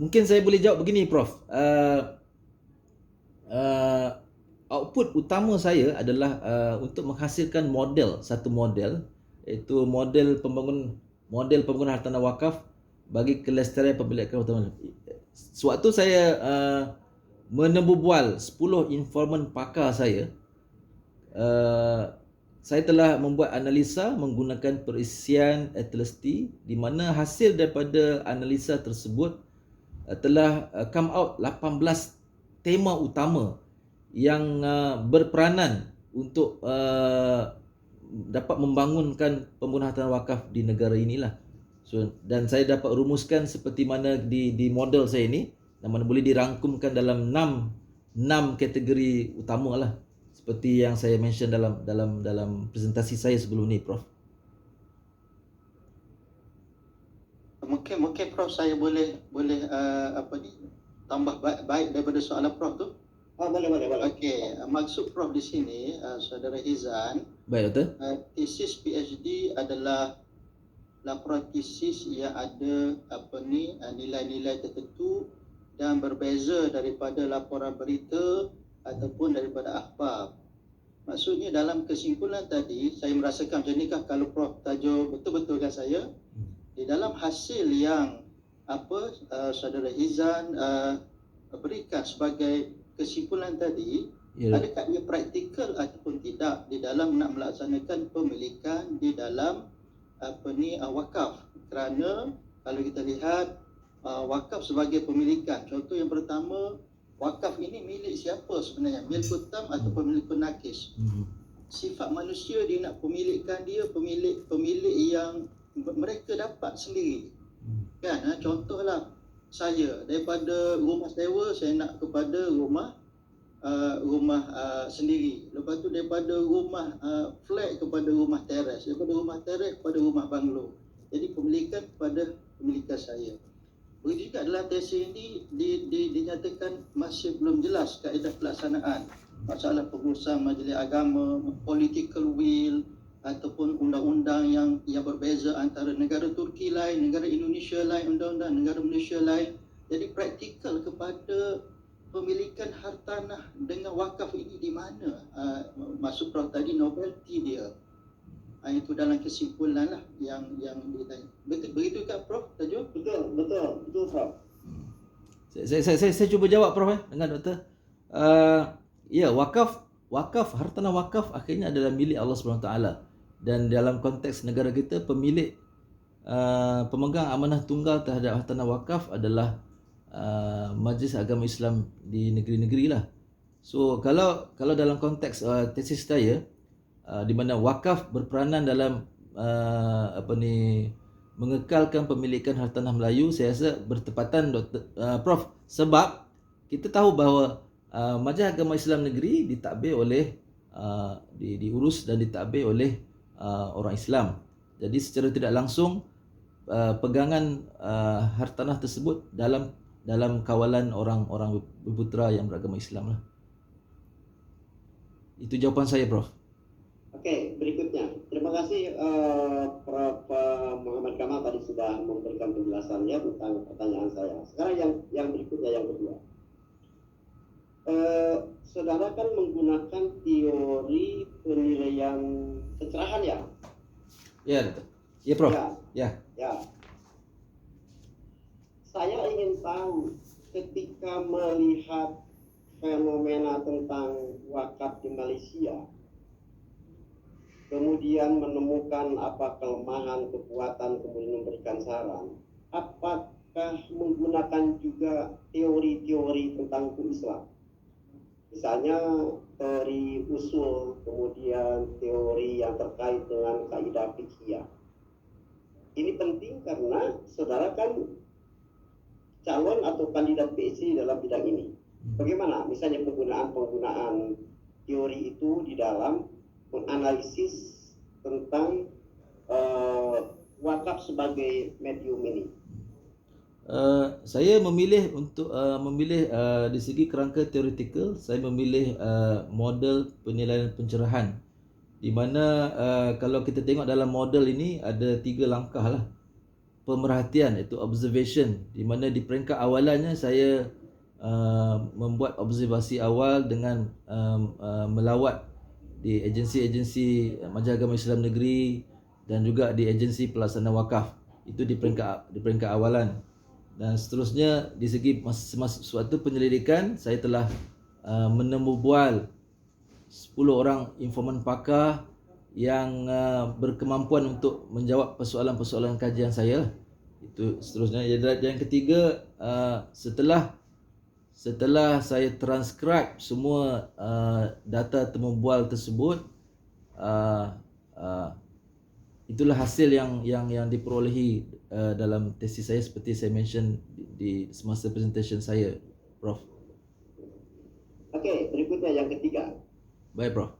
Speaker 2: Mungkin saya boleh jawab begini, Prof. Output utama saya adalah untuk menghasilkan satu model, iaitu model pembangunan hartanah wakaf bagi kelestarian pemilikan utama. Sewaktu saya menembubual 10 informan pakar saya telah membuat analisa menggunakan perisian Atlasty, di mana hasil daripada analisa tersebut telah come out 18 tema utama yang berperanan untuk dapat membangunkan pembangunan hartanah wakaf di negara inilah. So, dan saya dapat rumuskan seperti mana di model saya ini, dan mana boleh dirangkumkan dalam 6 kategori utama lah, seperti yang saya mention dalam presentasi saya sebelum ni, Prof.
Speaker 5: Mungkin Prof saya boleh tambah baik daripada soalan Prof tu.
Speaker 4: Boleh.
Speaker 5: Okey, maksud Prof di sini, saudara Hizan,
Speaker 2: Baik, Doktor.
Speaker 5: tesis PhD adalah laporan tesis yang ada nilai-nilai tertentu dan berbeza daripada laporan berita ataupun daripada akhbar. Maksudnya dalam kesimpulan tadi, saya merasakan macam ni kah kalau Prof tajuk betul-betulkan saya, di dalam hasil yang saudara Hizan berikan sebagai kesimpulan tadi, adakah ia praktikal ataupun tidak di dalam nak melaksanakan pemilikan di dalam wakaf? Kerana kalau kita lihat wakaf sebagai pemilikan, contoh yang pertama, wakaf ini milik siapa sebenarnya? Milik utama atau pemilik penakis? Sifat manusia dia nak pemilikan dia pemilik yang mereka dapat sendiri. Kan, contohlah saya daripada rumah sewa saya nak kepada rumah sendiri. Lepas tu daripada rumah flat kepada rumah teres, daripada rumah teres kepada rumah banglo. Jadi pemilikan kepada pemilikan saya. Begitu juga dalam tesis ini dinyatakan masih belum jelas kaedah pelaksanaan. Masalah pengurusan majlis agama, political will ataupun undang-undang yang berbeza antara negara Turki lain, negara Indonesia lain, undang-undang negara Malaysia lain. Jadi praktikal kepada pemilikan hartanah dengan wakaf ini di mana? Maksud Prof tadi novelty dia. Itu dalam kesimpulan lah yang ditanya. Begitu kan Prof tajuk?
Speaker 4: Betul Prof.
Speaker 2: Saya cuba jawab, Prof, dengan Doktor. Ya, wakaf hartanah wakaf akhirnya adalah milik Allah SWT. Dan dalam konteks negara kita, pemilik pemegang amanah tunggal terhadap hartanah wakaf adalah Majlis Agama Islam di negeri-negeri lah. So kalau dalam konteks tesis saya, di mana wakaf berperanan dalam mengekalkan pemilikan hartanah Melayu, saya rasa bertepatan, Prof, sebab kita tahu bahawa Majlis Agama Islam Negeri ditadbir oleh diurus dan ditadbir oleh orang Islam. Jadi secara tidak langsung pegangan hartanah tersebut dalam kawalan orang-orang berputera yang beragama Islam lah. Itu jawapan saya, Prof.
Speaker 4: Okey, berikutnya. Terima kasih Prof Muhammad Kamal tadi sudah memberikan penjelasannya tentang pertanyaan saya. Sekarang yang berikutnya, yang kedua. saudara kan menggunakan teori penilaian pencerahan ya?
Speaker 2: Ya, betul. Ya, Prof.
Speaker 4: Ya,
Speaker 2: Ya.
Speaker 4: ya. Saya ingin tahu ketika melihat fenomena tentang wakaf di Malaysia, kemudian menemukan apa kelemahan, kekuatan, kemudian memberikan saran, apakah menggunakan juga teori-teori tentang hukum Islam? Misalnya teori usul, kemudian teori yang terkait dengan kaidah fikih. Ini penting karena saudara kan calon atau kandidat PhD dalam bidang ini. Bagaimana misalnya penggunaan teori itu di dalam menganalisis tentang wakaf sebagai medium ini?
Speaker 2: Saya memilih untuk di segi kerangka teoretikal, saya memilih model penilaian pencerahan, di mana kalau kita tengok dalam model ini ada 3 langkah lah. Pemerhatian, iaitu observation, di mana di peringkat awalannya saya membuat observasi awal dengan melawat di agensi-agensi Majlis Agama Islam Negeri dan juga di agensi pelaksana wakaf. Itu di peringkat awalan. Dan seterusnya di segi suatu penyelidikan, saya telah menemubual 10 orang informan pakar yang berkemampuan untuk menjawab persoalan-persoalan kajian saya. Itu seterusnya. Yang ketiga, setelah saya transcribe semua data temubual tersebut, itulah hasil yang diperolehi dalam tesis saya seperti saya mention di semasa presentation saya, Prof.
Speaker 4: Oke, berikutnya yang ketiga.
Speaker 2: Baik, Prof.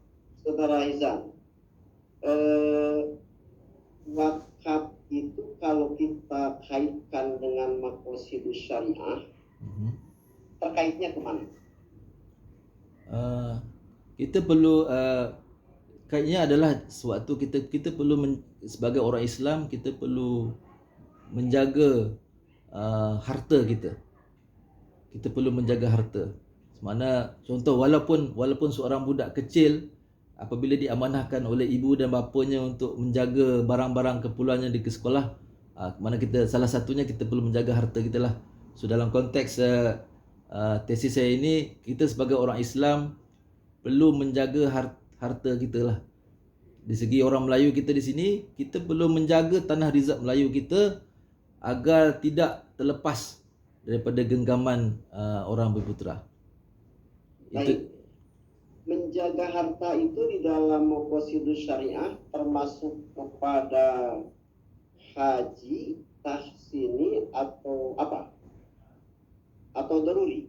Speaker 4: Saudara Izan, wakaf itu kalau kita kaitkan dengan maqasidus syariah, terkaitnya kemana?
Speaker 2: Kita perlu kaitnya adalah sewaktu kita perlu sebagai orang Islam, kita perlu menjaga harta kita. Kita perlu menjaga harta. Mana contoh, walaupun seorang budak kecil apabila diamanahkan oleh ibu dan bapanya untuk menjaga barang-barang keperluannya di sekolah, mana kita salah satunya kita perlu menjaga harta kita lah. So dalam konteks tesis saya ini, kita sebagai orang Islam perlu menjaga harta kita lah. Di segi orang Melayu kita di sini, kita perlu menjaga tanah rizak Melayu kita agar tidak terlepas daripada genggaman orang berputera.
Speaker 4: Baik. Menjaga harta itu di dalam maqasidus syariah termasuk kepada haji, tahsini atau apa? Atau daruri?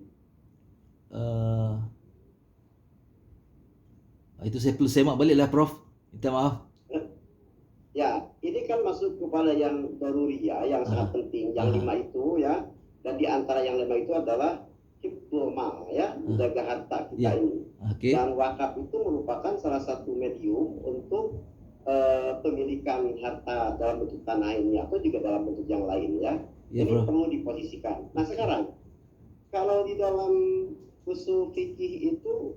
Speaker 2: Itu saya perlu semak balik lah, Prof. Minta maaf.
Speaker 4: Ya, ini kan masuk kepada yang daruri ya, yang sangat penting. Yang 5 itu ya, dan di antara yang 5 itu adalah hifdzul mal ya, menjaga harta kita ini.
Speaker 2: Okay.
Speaker 4: Dan wakaf itu merupakan salah satu medium untuk pemilikan harta dalam bentuk tanah ini atau juga dalam bentuk yang lain ya.
Speaker 2: Ya,
Speaker 4: ini
Speaker 2: bro.
Speaker 4: perlu diposisikan. Nah sekarang, kalau di dalam usul fikih itu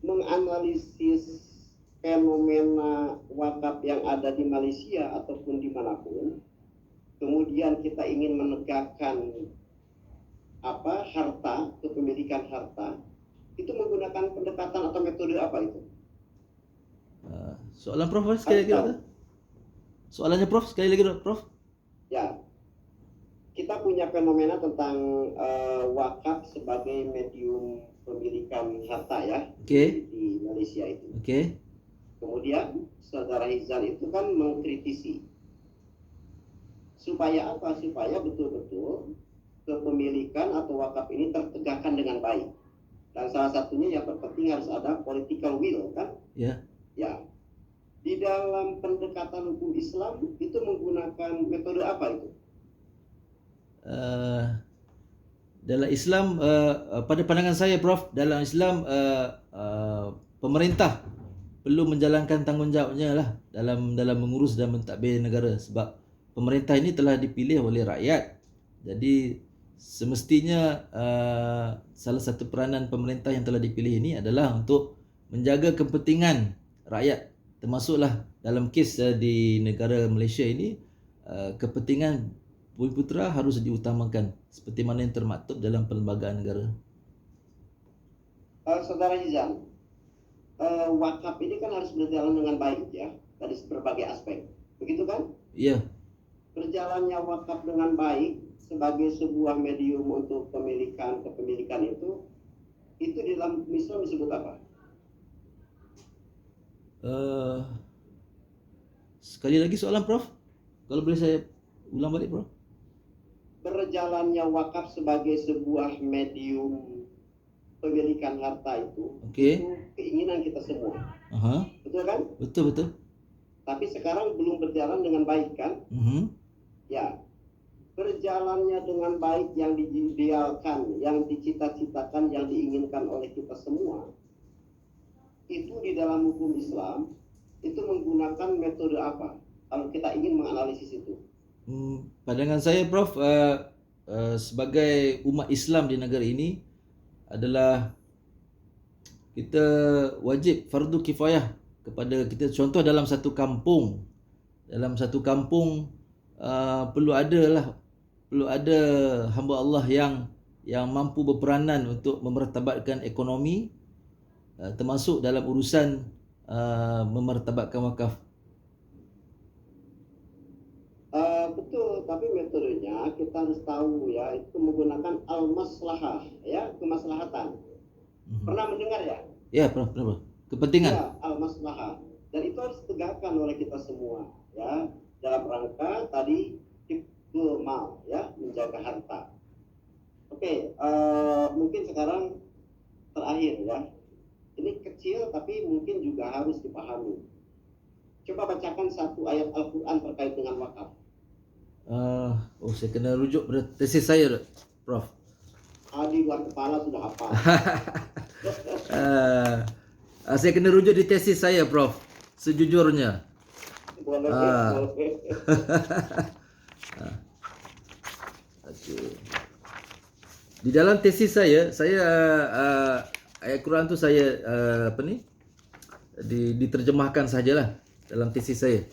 Speaker 4: menganalisis fenomena wakaf yang ada di Malaysia ataupun dimanapun, kemudian kita ingin menegakkan harta, kepemilikan harta, itu menggunakan pendekatan atau metode apa itu?
Speaker 2: Soalan Prof sekali lagi. Soalannya Prof sekali lagi, Prof.
Speaker 4: Ya, kita punya fenomena tentang wakaf sebagai medium pemilikan harta ya.
Speaker 2: Oke.
Speaker 4: Di Malaysia itu.
Speaker 2: Oke.
Speaker 4: Kemudian saudara Hizal itu kan mengkritisi supaya apa? Supaya betul-betul kepemilikan atau wakaf ini tertegakkan dengan baik. Dan salah satunya yang terpenting harus ada political will kan?
Speaker 2: Ya.
Speaker 4: Ya. Di dalam pendekatan hukum Islam itu menggunakan metode apa itu?
Speaker 2: Dalam Islam, pada pandangan saya, Prof, dalam Islam pemerintah perlu menjalankan tanggungjawabnya lah dalam mengurus dan mentadbir negara, sebab pemerintah ini telah dipilih oleh rakyat. Jadi semestinya salah satu peranan pemerintah yang telah dipilih ini adalah untuk menjaga kepentingan rakyat, termasuklah dalam kes di negara Malaysia ini kepentingan Bumi Putera harus diutamakan seperti mana yang termaktub dalam perlembagaan negara.
Speaker 4: Saudara Hizam, wakaf ini kan harus berjalan dengan baik ya, dari berbagai aspek, begitu kan?
Speaker 2: Ya,
Speaker 4: Berjalannya wakaf dengan baik sebagai sebuah medium untuk kepemilikan itu di dalam Islam disebut apa?
Speaker 2: Sekali lagi soalan Prof, kalau boleh saya ulang balik Prof.
Speaker 4: Berjalannya wakaf sebagai sebuah medium pemilikan harta itu,
Speaker 2: Okey.
Speaker 4: itu keinginan kita semua,
Speaker 2: Aha,
Speaker 4: betul kan?
Speaker 2: betul.
Speaker 4: Tapi sekarang belum berjalan dengan baik kan? Ya, berjalannya dengan baik yang diidealkan, yang dicita-citakan, yang diinginkan oleh kita semua, itu di dalam hukum Islam itu menggunakan metode apa? Kalau kita ingin menganalisis itu.
Speaker 2: Pandangan saya Prof, sebagai umat Islam di negara ini adalah kita wajib fardu kifayah kepada kita. Contoh dalam satu kampung perlu ada hamba Allah yang mampu berperanan untuk memertabatkan ekonomi, termasuk dalam urusan memertabatkan wakaf.
Speaker 4: Betul, tapi metodenya kita harus tahu ya, itu menggunakan al-maslahah ya, kemaslahatan. Pernah mendengar ya?
Speaker 2: Ya, Prof. Kepentingan.
Speaker 4: Ya, al-maslahah. Dan itu harus ditegakkan oleh kita semua ya, dalam rangka tadi hifdzul mal ya, menjaga harta. Oke, mungkin sekarang terakhir ya. Ini kecil tapi mungkin juga harus dipahami. Coba bacakan satu ayat Al-Quran terkait dengan wakaf.
Speaker 2: Saya kena rujuk pada tesis saya, Prof.
Speaker 4: Di luar kepala sudah hafal.
Speaker 2: Saya kena rujuk di tesis saya, Prof. Sejujurnya.
Speaker 4: Boleh.
Speaker 2: Okay. Di dalam tesis saya ayat Quran tu saya diterjemahkan sajalah dalam tesis saya.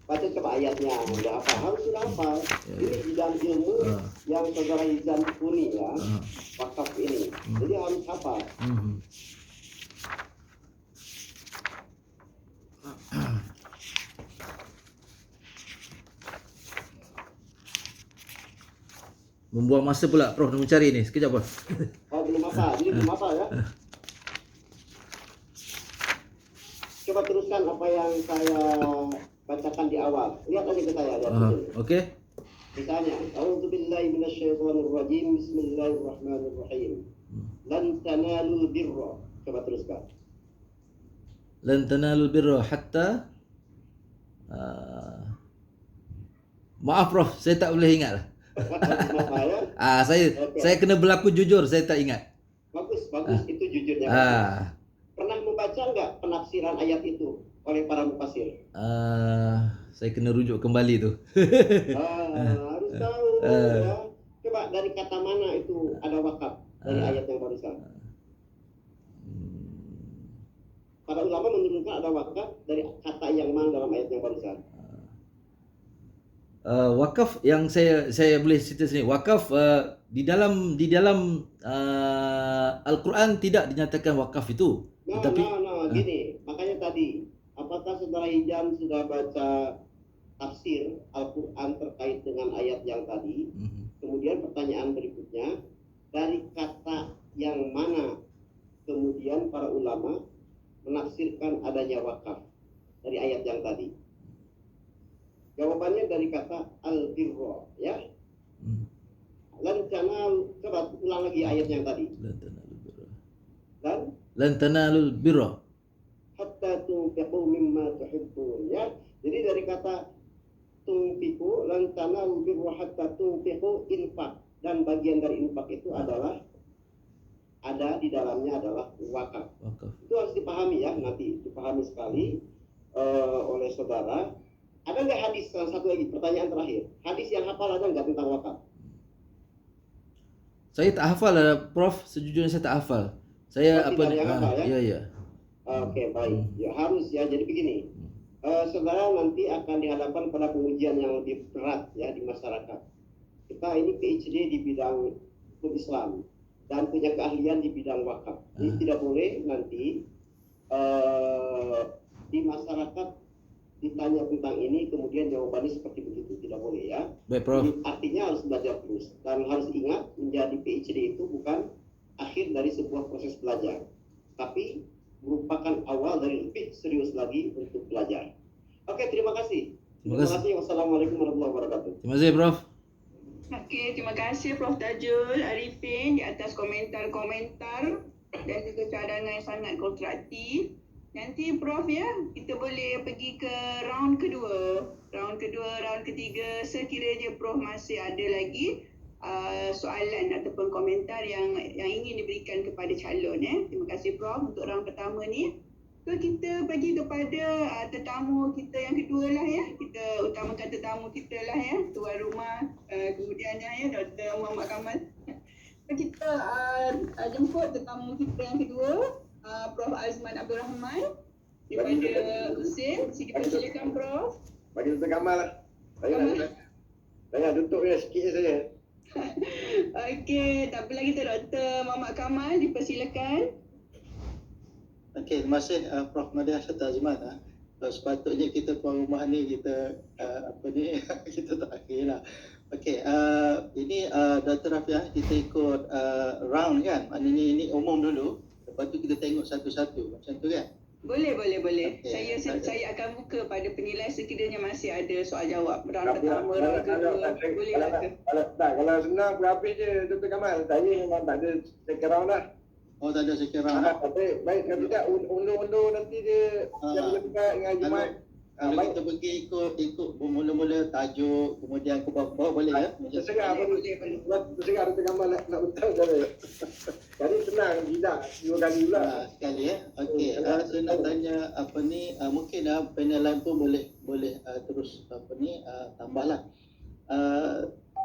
Speaker 4: Baca coba ayatnya, udah apa? Harus sudah hafal. Ini bidang ilmu yang saudara Hizam tekuni ya, wakaf ini. Jadi harus hafal.
Speaker 2: Membuang masa pula Prof mencari ni. Sekejap Prof.
Speaker 4: Oh, belum hafal. Jadi belum hafal ya. Coba teruskan apa yang saya bacakan di awal. Lihat aja ke saya, lihat dulu.
Speaker 2: Okey.
Speaker 4: Misalnya, A'udzubillahi minasyaitonirrajim. Bismillahirrahmanirrahim. Lan tanalul birra. Coba teruskan.
Speaker 2: Lan tanalul birra hatta maaf Prof, saya tak boleh ingat lah. Saya kena berlaku jujur, saya tak ingat.
Speaker 4: Bagus, itu jujurnya. Pernah membaca enggak penafsiran ayat itu oleh para mufassir?
Speaker 2: Saya kena rujuk kembali tu.
Speaker 4: Harus tahu ya. Coba dari kata mana itu ada wakaf dari ayat yang barusan? Para ulama menurunkan ada wakaf dari kata yang mana dalam ayat yang barusan?
Speaker 2: Wakaf yang saya boleh cerita sini. Wakaf di dalam Al-Quran tidak dinyatakan wakaf itu.
Speaker 4: Gini, makanya tadi apakah saudara Hizam sudah baca tafsir Al-Quran terkait dengan ayat yang tadi? Kemudian pertanyaan berikutnya, dari kata yang mana kemudian para ulama menafsirkan adanya wakaf dari ayat yang tadi? Jawabannya dari kata al-birra ya. Lan tanalul, coba ulang lagi ayat yang tadi.
Speaker 2: Lan tanalul birra
Speaker 4: hatta tunfiqu mimma tuhibbun ya. Jadi dari kata tunfiqu, lan tanalul birra hatta tunfiqu, infak, dan bagian dari infak itu adalah ada di dalamnya adalah wakaf. Itu harus dipahami ya, nanti dipahami sekali oleh saudara. Ada nggak hadis, satu lagi pertanyaan terakhir, hadis yang hafal ada nggak tentang wakaf?
Speaker 2: Saya tak hafal Prof, sejujurnya saya tak hafal. Saya
Speaker 4: Oh,
Speaker 2: apa
Speaker 4: tidak yang hafal, ya?
Speaker 2: ya ya.
Speaker 4: Oke, baik. Ya, harus ya. Jadi begini, saudara nanti akan dihadapkan pada pengujian yang lebih berat ya di masyarakat. Kita ini PhD di bidang hukum Islam dan punya keahlian di bidang wakaf. Jadi tidak boleh nanti di masyarakat ditanya tentang ini kemudian jawabannya seperti begitu, tidak boleh ya.
Speaker 2: Baik Prof.
Speaker 4: Jadi, artinya harus belajar terus dan harus ingat menjadi PhD itu bukan akhir dari sebuah proses belajar, tapi merupakan awal dari lebih serius lagi untuk belajar. Oke, terima kasih. Terima kasih. Wassalamualaikum warahmatullahi wabarakatuh.
Speaker 2: Terima kasih Prof.
Speaker 1: Okey, terima kasih Prof. Tajul Arifin di atas komentar-komentar dan juga cadangan yang sangat konstruktif. Nanti Prof ya, kita boleh pergi ke round kedua, round ketiga sekiranya Prof masih ada lagi soalan ataupun komentar yang ingin diberikan kepada calon ya. Terima kasih Prof untuk round pertama ni. So kita pergi kepada tetamu kita yang kedua lah ya. Kita utamakan tetamu kita lah ya, tuan rumah kemudiannya ya Dr. Muhammad Kamal. So kita jemput tetamu kita yang kedua, Prof Azman Abdul Rahman daripada Husin. Silakan Prof.
Speaker 3: Bagi Dr. Kamal lah. Saya tutup ya sikit saja.
Speaker 1: Okey, tak apa lagi Dr. Muhammad Kamal, dipersilakan.
Speaker 5: Okey, terima kasih Prof Nadia serta Azman. Sepatutnya kita tuan rumah ni kita kita tak akhir lah. Okey, ini Dr. Rafiah, kita ikut round kan? Maknanya ini umum dulu. Lepas tu kita tengok satu-satu. Macam tu kan?
Speaker 1: Boleh.
Speaker 5: Okay.
Speaker 1: Saya akan buka pada penilaian sekiranya masih ada soal jawab. Round pertama, round kedua. Boleh ke?
Speaker 3: Kalau senang berhabis je Dr. Kamal. Saya memang tak ada second round dah.
Speaker 5: Oh, tak ada second round.
Speaker 3: Baik, kalau tidak undur-undur nanti dia jam 5 dengan Jumaat.
Speaker 5: Kalau
Speaker 3: Baik.
Speaker 5: kita pergi ikut mula-mula tajuk, kemudian ke bawah boleh ya?
Speaker 3: Tersegar apa
Speaker 1: Boleh.
Speaker 3: tersegar Dr. Kamal nak betul saya. Jadi senang, tidak 2 kali pula.
Speaker 5: Sekali ya. Okey, saya nak tanya mungkin panel lain pun boleh terus tambahlah.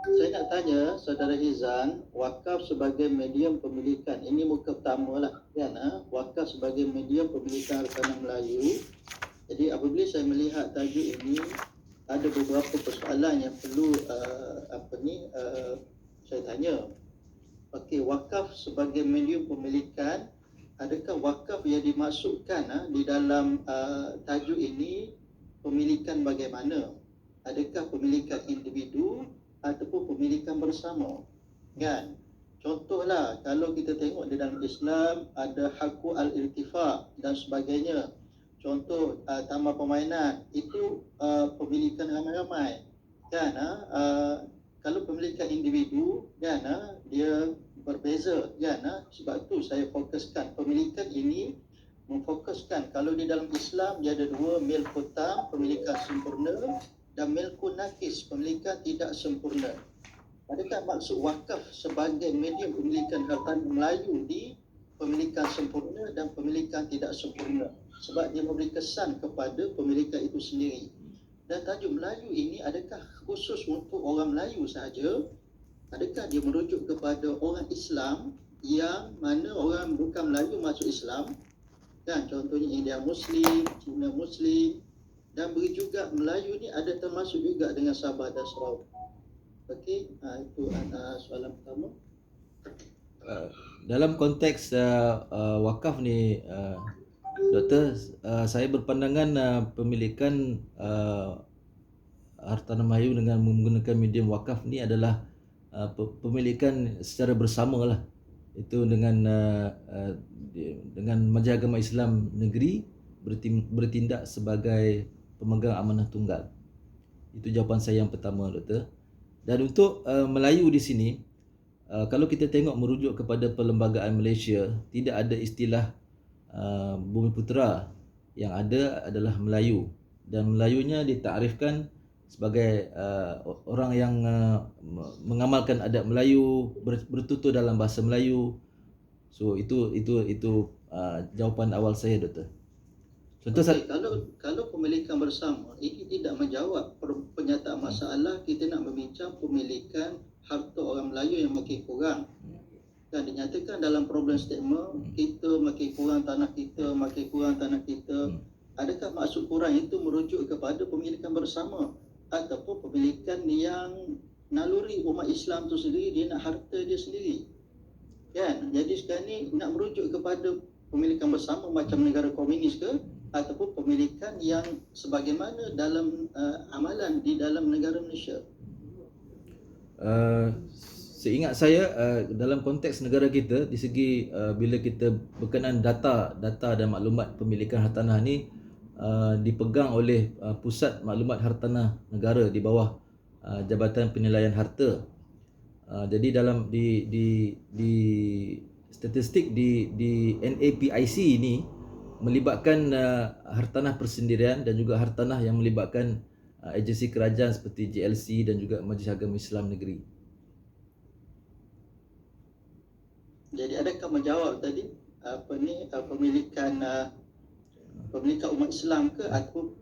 Speaker 5: Saya nak tanya Saudara Hizan, wakaf sebagai medium pemilikan. Ini muka pertama lah kan, wakaf sebagai medium pemilikan hartanah Melayu. Jadi apabila saya melihat tajuk ini, ada beberapa persoalan yang perlu saya tanya. Okey, wakaf sebagai medium pemilikan, adakah wakaf yang dimaksudkan di dalam tajuk ini pemilikan bagaimana? Adakah pemilikan individu ataupun pemilikan bersama? Kan? Contohlah, kalau kita tengok di dalam Islam ada hakku al-irtifa dan sebagainya. Contoh taman permainan itu pemilikan ramai-ramai. Kan? Kalau pemilikan individu kan dia berbeza kan. Sebab tu saya fokuskan pemilikan ini, memfokuskan kalau di dalam Islam dia ada dua, milku tam, pemilikan sempurna, dan milku nakis, pemilikan tidak sempurna. Adakah maksud wakaf sebagai medium pemilikan hartanah Melayu di pemilikan sempurna dan pemilikan tidak sempurna? Sebab dia memberi kesan kepada pemilikan itu sendiri. Dan tajuk Melayu ini adakah khusus untuk orang Melayu sahaja? Adakah dia merujuk kepada orang Islam yang mana orang bukan Melayu masuk Islam? Kan, contohnya India Muslim, Cina Muslim, dan beri juga Melayu ni ada termasuk juga dengan Sabah dan Sarawak. Okey, itu soalan pertama.
Speaker 2: Dalam konteks wakaf ni Doktor, saya berpandangan pemilikan hartanah Melayu dengan menggunakan medium wakaf ni adalah pemilikan secara bersama lah. Itu dengan Majlis Agama Islam Negeri bertindak sebagai pemegang amanah tunggal. Itu jawapan saya yang pertama, Doktor. Dan untuk Melayu di sini, kalau kita tengok merujuk kepada perlembagaan Malaysia, tidak ada istilah Bumiputera. Yang ada adalah Melayu, dan Melayunya ditakrifkan sebagai orang yang mengamalkan adat Melayu, bertutur dalam bahasa Melayu. So itu jawapan awal saya, Doktor. Contoh
Speaker 5: Okey, kalau pemilikan bersama ini tidak menjawab penyataan masalah. Kita nak membincang pemilikan harta orang Melayu yang makin kurang. Dan dinyatakan dalam problem statement, kita makin kurang tanah kita, makin kurang tanah kita. Adakah maksud kurang itu merujuk kepada pemilikan bersama ataupun pemilikan yang naluri umat Islam tu sendiri, dia nak harta dia sendiri? Kan? Jadi sekarang ni nak merujuk kepada pemilikan bersama macam negara komunis ke, ataupun pemilikan yang sebagaimana dalam amalan di dalam negara Malaysia?
Speaker 2: Seingat saya dalam konteks negara kita, di segi bila kita berkenaan data dan maklumat pemilikan hartanah ni dipegang oleh Pusat Maklumat Hartanah Negara di bawah Jabatan Penilaian Harta. Jadi dalam di statistik di NAPIC ini melibatkan hartanah persendirian dan juga hartanah yang melibatkan agensi kerajaan seperti JLC dan juga Majlis Agama Islam Negeri.
Speaker 5: Jadi adakah menjawab tadi pemilikan umat Islam ke atau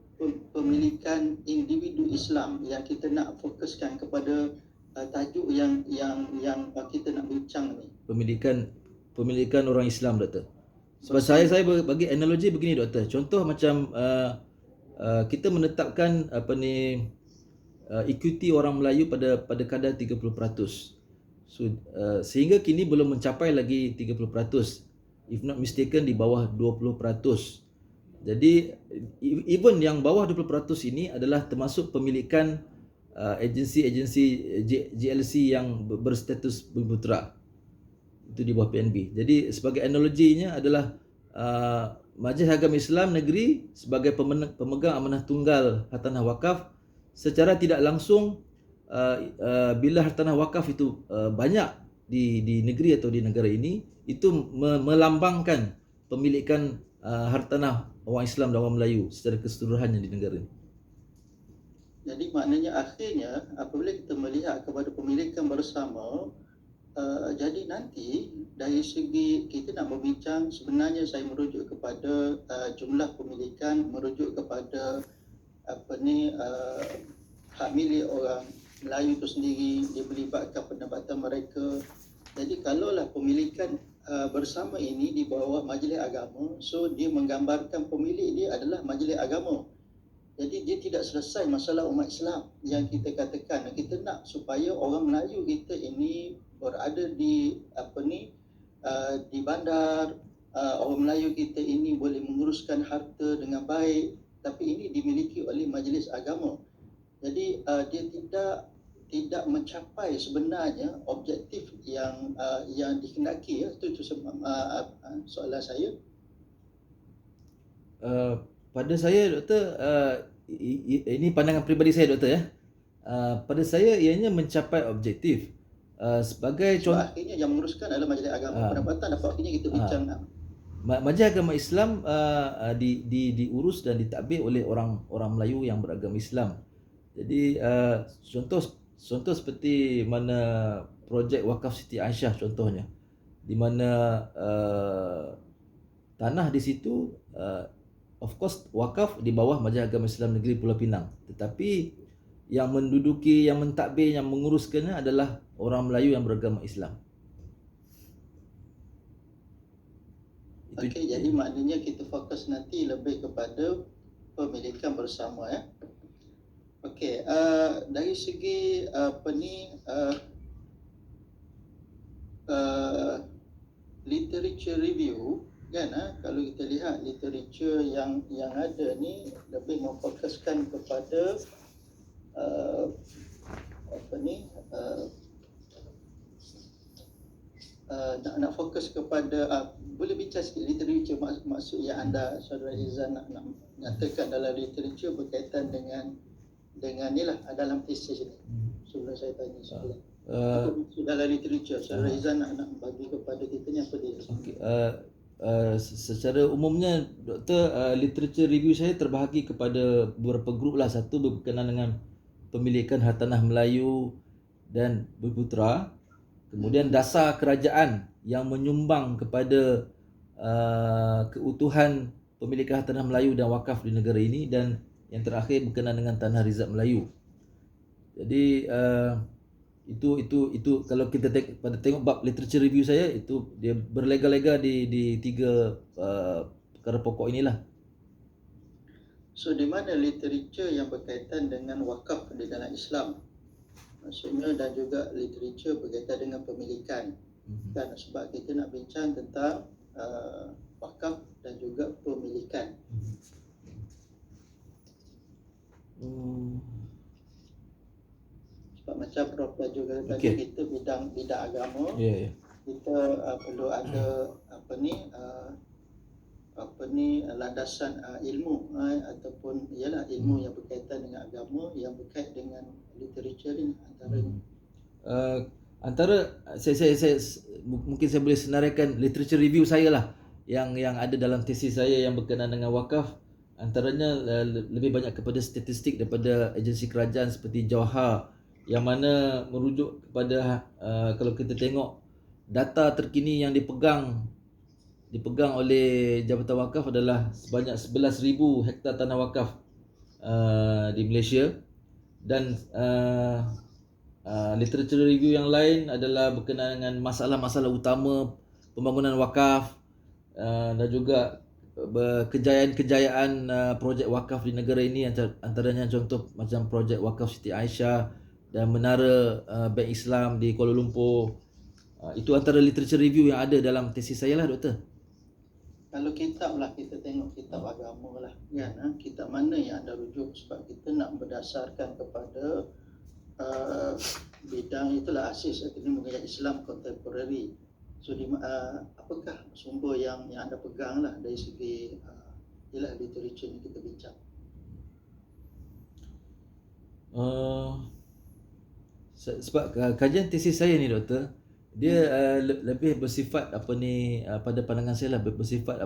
Speaker 5: pemilikan individu Islam yang kita nak fokuskan kepada tajuk yang kita nak bincang ni?
Speaker 2: Pemilikan orang Islam, Doktor. Sebab saya bagi analogi begini, Doktor. Contoh macam kita menetapkan ekuiti orang Melayu pada kadar 30%. So, sehingga kini belum mencapai lagi 30%. If not mistaken di bawah 20%. Jadi even yang bawah 20% ini adalah termasuk pemilikan agensi-agensi JLC yang berstatus bumi putera. Itu di bawah PNB. Jadi sebagai analoginya adalah Majlis Agama Islam Negeri sebagai pemegang amanah tunggal hartanah wakaf, secara tidak langsung bila hartanah wakaf itu banyak di negeri atau di negara ini, itu melambangkan pemilikan hartanah orang Islam dan orang Melayu secara keseluruhannya di negara ini.
Speaker 5: Jadi maknanya akhirnya apabila kita melihat kepada pemilikan bersama, jadi nanti dari segi kita nak berbincang, sebenarnya saya merujuk kepada jumlah pemilikan, merujuk kepada hak milik orang Melayu itu sendiri, dia melibatkan pendapatan mereka. Jadi kalaulah pemilikan bersama ini di bawah majlis agama, so dia menggambarkan pemilik dia adalah majlis agama. Jadi dia tidak selesai masalah umat Islam yang kita katakan. Kita nak supaya orang Melayu kita ini berada di di bandar, orang Melayu kita ini boleh menguruskan harta dengan baik, tapi ini dimiliki oleh majlis agama. Jadi dia tidak mencapai sebenarnya objektif yang dikehendaki. Itu soalan saya.
Speaker 2: Pada saya, Doktor, ini pandangan peribadi saya, Doktor, ya. Pada saya ianya mencapai objektif. Sebagai
Speaker 5: contoh, akhirnya yang menguruskan adalah majlis agama. Pendapatan dapat akhirnya kita bincang.
Speaker 2: Majlis Agama Islam diurus dan ditadbir oleh orang Melayu yang beragama Islam. Jadi contoh seperti mana projek wakaf Siti Aisyah contohnya, di mana tanah di situ of course wakaf di bawah Majlis Agama Islam Negeri Pulau Pinang, tetapi yang menduduki, yang mentadbir, yang menguruskannya adalah orang Melayu yang beragama Islam.
Speaker 5: Okey, jadi maknanya kita fokus nanti lebih kepada pemilikan bersama, ya. Okey, dari segi literature review, kan, kalau kita lihat literature yang ada ni lebih memfokuskan kepada nak fokus kepada boleh bincang sikit literature, maksud yang anda, Saudara Izan, nak nyatakan dalam literature berkaitan dengan ni lah dalam thesis ni. Sebelum saya tanya soalan, apa maksud dalam literature? Saudara Izan nak bagi kepada kita ni apa dia?
Speaker 2: Okay. Secara umumnya, Doktor, literature review saya terbahagi kepada beberapa grup lah. Satu berkenaan dengan pemilikan hartanah Melayu dan Bumi-Putera. Kemudian dasar kerajaan yang menyumbang kepada keutuhan pemilikan tanah Melayu dan wakaf di negara ini, dan yang terakhir berkenaan dengan tanah rizab Melayu. Jadi itu kalau kita tengok bab literature review saya, itu dia berlega-lega di tiga perkara pokok inilah.
Speaker 5: So di mana literature yang berkaitan dengan wakaf di dalam Islam, maksudnya, dan juga literature berkaitan dengan pemilikan. Dan sebab kita nak bincang tentang wakaf dan juga pemilikan. Sebab macam Prof juga tadi, kita bidang agama, kita perlu ada landasan ilmu ataupun ialah ilmu yang berkaitan dengan agama, yang berkait dengan literature ini antaranya.
Speaker 2: Antara saya mungkin saya boleh senaraikan literature review saya lah yang ada dalam tesis saya yang berkenaan dengan wakaf. Antaranya lebih banyak kepada statistik daripada agensi kerajaan seperti Jawhar, yang mana merujuk kepada kalau kita tengok data terkini yang dipegang oleh Jabatan Wakaf adalah sebanyak 11,000 hektar tanah wakaf di Malaysia. Dan literature review yang lain adalah berkenaan dengan masalah-masalah utama pembangunan wakaf, dan juga kejayaan projek wakaf di negara ini, antaranya contoh macam projek wakaf Siti Aisyah dan menara Bank Islam di Kuala Lumpur. Itu antara literature review yang ada dalam tesis saya lah, Doktor.
Speaker 5: Kalau kitab lah, kita tengok kitab agama lah kan, kitab mana yang anda rujuk, sebab kita nak berdasarkan kepada bidang itulah asis akademi mengajar Islam contemporary. So apakah sumber yang anda pegang lah dari segi ialah literature yang kita bincang?
Speaker 2: Sebab kajian tesis saya ni, Doktor, dia lebih bersifat pada pandangan saya lah, bersifat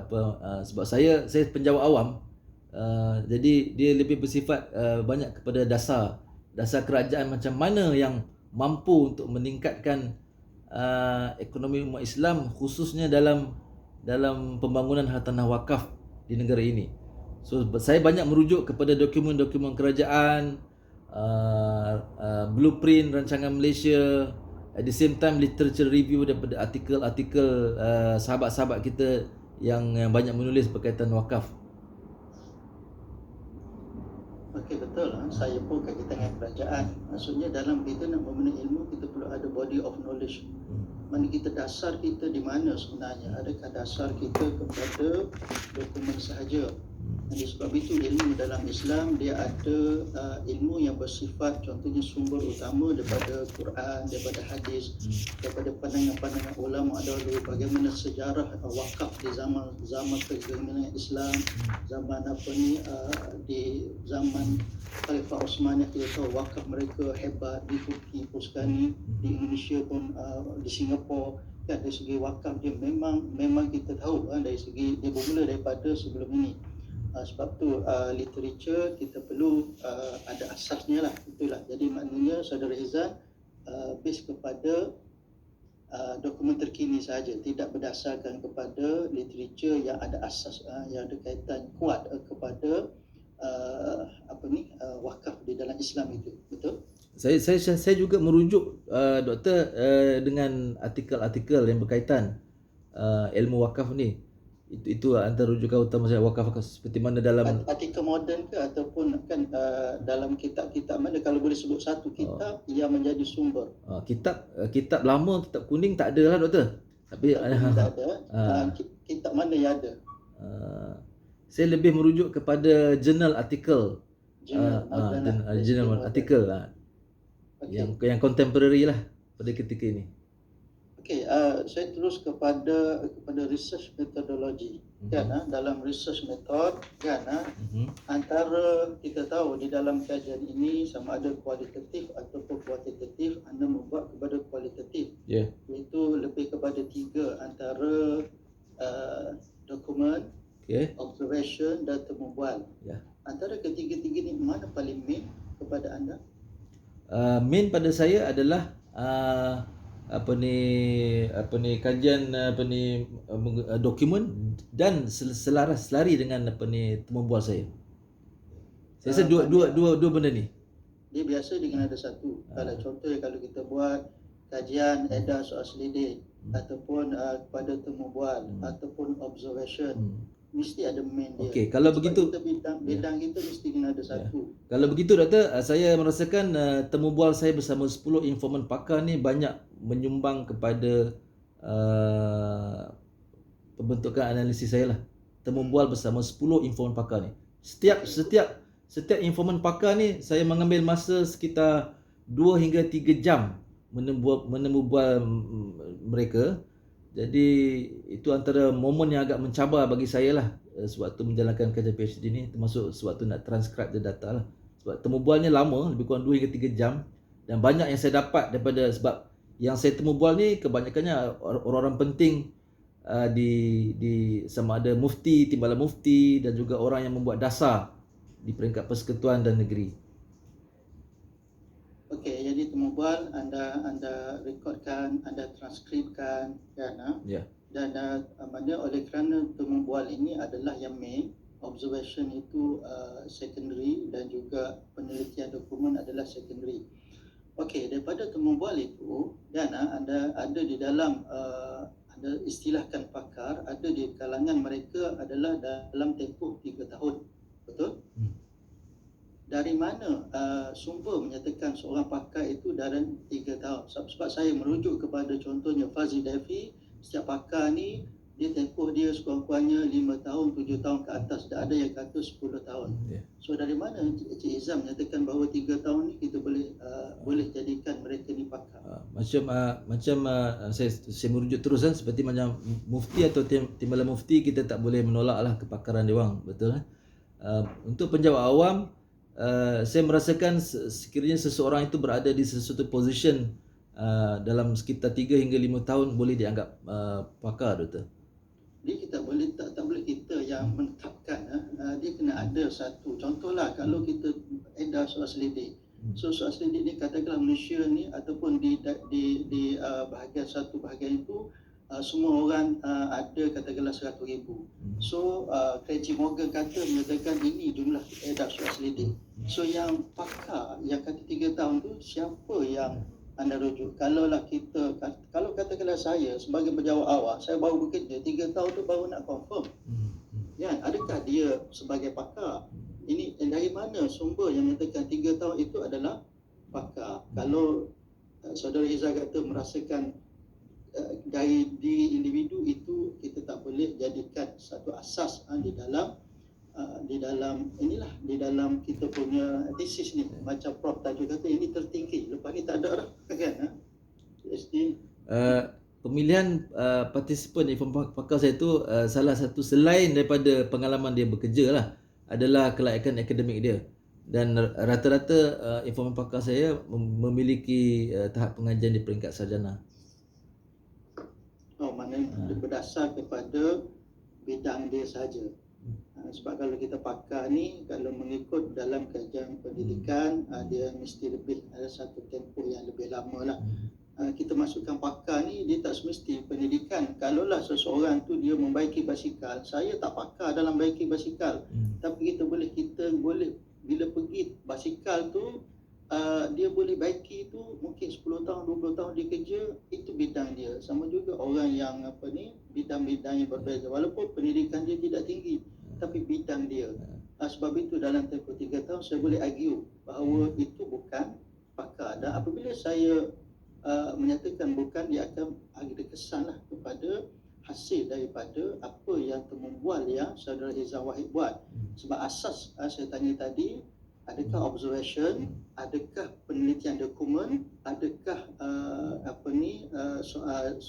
Speaker 2: sebab saya penjawat awam, jadi dia lebih bersifat banyak kepada dasar kerajaan, macam mana yang mampu untuk meningkatkan ekonomi umat Islam, khususnya dalam pembangunan hartanah wakaf di negara ini. So saya banyak merujuk kepada dokumen-dokumen kerajaan, blueprint rancangan Malaysia, at the same time literature review daripada artikel-artikel sahabat-sahabat kita yang banyak menulis berkaitan wakaf.
Speaker 5: Okey, betul lah. Saya pun kaitan dengan kerajaan. Maksudnya dalam kita nak membina ilmu, kita perlu ada body of knowledge. Mana kita, dasar kita di mana sebenarnya? Adakah dasar kita kepada dokumen sahaja? Jadi sebab itu ilmu dalam Islam dia ada ilmu yang bersifat, contohnya sumber utama daripada Quran, daripada hadis, daripada pandangan-pandangan ulama dahulu, bagaimana sejarah wakaf di zaman kegemilangan Islam, zaman di zaman Khalifah Osman, yang kita tahu wakaf mereka hebat di Turki, Puskani, di Indonesia pun, di Singapura. Dari segi wakaf dia memang kita tahu dari segi dia bermula daripada sebelum ini. Sebab tu literature kita perlu ada asasnya lah, itulah. Jadi maknanya Saudara Izan base kepada dokumen terkini sahaja, tidak berdasarkan kepada literature yang ada asas yang ada kaitan kuat kepada wakaf di dalam Islam itu. Betul?
Speaker 2: Saya juga merujuk Doktor dengan artikel-artikel yang berkaitan ilmu wakaf ni. Itu antara rujukan utama saya, wakaf seperti mana dalam
Speaker 5: artikel moden ke, ataupun kan dalam kitab-kitab mana, kalau boleh sebut satu kitab yang menjadi sumber.
Speaker 2: Kitab lama, kitab kuning tak ada lah, Doktor. Tapi
Speaker 5: tak ada. Kitab mana yang ada?
Speaker 2: Saya lebih merujuk kepada jurnal artikel. Jurnal artikel lah. Okay. Yang contemporary lah pada ketika ini.
Speaker 5: Okey, saya terus kepada research methodology. Kan, dalam research method kan, antara kita tahu di dalam kajian ini sama ada kualitatif ataupun kuantitatif, anda membuat kepada kualitatif. Iaitu lebih kepada 3, antara dokumen, observation dan temubual. Antara ketiga-tiga ni mana paling main kepada anda?
Speaker 2: Main pada saya adalah kajian dokumen dan selari dengan temu bual saya. Saya rasa dua benda ni.
Speaker 5: Dia biasa dengan ada satu. Kalau contoh kalau kita buat kajian edar soal selidik ataupun pada temu bual ataupun observation, mesti ada main dia.
Speaker 2: Okey, kalau
Speaker 5: Sebab
Speaker 2: begitu
Speaker 5: kita bidang kita mesti kena ada satu.
Speaker 2: Kalau begitu doktor, saya merasakan temu bual saya bersama 10 informan pakar ni banyak menyumbang kepada pembentukan analisis saya lah. Temu bual bersama 10 informan pakar ni. Setiap informan pakar ni saya mengambil masa sekitar 2 hingga 3 jam menemu bual mereka. Jadi itu antara momen yang agak mencabar bagi saya lah sewaktu menjalankan kerja PhD ni, termasuk sewaktu nak transcribe the data lah. Sebab temu bualnya lama, lebih kurang 2 hingga 3 jam, dan banyak yang saya dapat daripada, sebab yang saya temu bual ni kebanyakannya orang-orang penting di sama ada mufti, timbalan mufti dan juga orang yang membuat dasar di peringkat persekutuan dan negeri.
Speaker 5: Okey, jadi temu bual anda rekodkan, anda transkripkan kan?
Speaker 2: Ya.
Speaker 5: Dan mana oleh kerana temu bual ini adalah yang main, observation itu secondary dan juga penelitian dokumen adalah secondary. Okey, daripada temu bual itu dan anda ada di dalam anda istilahkan pakar, ada di kalangan mereka adalah dalam tempoh 3 tahun. Betul? Dari mana sumber menyatakan seorang pakar itu dalam 3 tahun? Sebab saya merujuk kepada contohnya Fazil Dafi, setiap pakar ni dia tempoh dia sekurang-kurangnya 5 tahun, 7 tahun ke atas, dan ada yang kata 10 tahun. So dari mana Cik Izam menyatakan bahawa 3 tahun ni kita boleh jadikan mereka ni pakar?
Speaker 2: Saya merujuk terus kan, seperti macam mufti atau timbalan mufti, kita tak boleh menolaklah kepakaran dia orang, betul kan? Untuk penjawat awam, saya merasakan sekiranya seseorang itu berada di sesuatu position dalam sekitar 3 hingga 5 tahun boleh dianggap pakar, doktor.
Speaker 5: Dia kita boleh tak boleh kita yang menetapkan, dia kena ada satu. Contohlah kalau kita edar soal selidik. So soal selidik ni katakanlah Malaysia ni ataupun di bahagian satu bahagian itu semua orang ada katakanlah 100,000. So Craig Morgan kata menyatakan ini jumlah edar soal selidik. So yang pakar yang kata 3 tahun tu siapa yang anda rujuk? Kalau katakanlah saya sebagai penjawat awal, saya baru bekerja 3 tahun tu baru nak confirm. Ya, adakah dia sebagai pakar? Ini dari mana sumber yang menyatakan 3 tahun itu adalah pakar? Kalau saudara Iza kata merasakan dari diri individu itu, kita tak boleh jadikan satu asas di dalam kita punya thesis ni. Macam Prof Tajul kata ini tertinggi, lepas ni tak ada dah kan? PhD.
Speaker 2: Pemilihan partisipan informan pakar saya tu salah satu selain daripada pengalaman dia bekerja lah, adalah kelayakan akademik dia. Dan rata-rata informan pakar saya memiliki tahap pengajian di peringkat sarjana.
Speaker 5: Oh, maknanya berdasar kepada bidang dia saja. Sebab kalau kita pakar ni, kalau mengikut dalam kajian pendidikan, dia mesti lebih ada satu tempoh yang lebih lama lah. Kita masukkan pakar ni, dia tak semesti pendidikan. Kalaulah seseorang tu dia membaiki basikal, saya tak pakar dalam baiki basikal, tapi kita boleh bila pergi basikal tu, dia boleh baiki tu mungkin 10 tahun, 20 tahun dia kerja, itu bidang dia. Sama juga orang yang bidang-bidang yang berbeza, walaupun pendidikan dia tidak tinggi, tapi bidang dia. Sebab itu dalam tempoh 3 tahun saya boleh argue bahawa itu bukan pakar. Dan apabila saya menyatakan bukan, dia akan ada kesan lah kepada hasil daripada apa yang temu bual yang saudara Izam Wahid buat. Sebab asas saya tanya tadi, adakah observation, adakah penelitian dokumen, adakah soal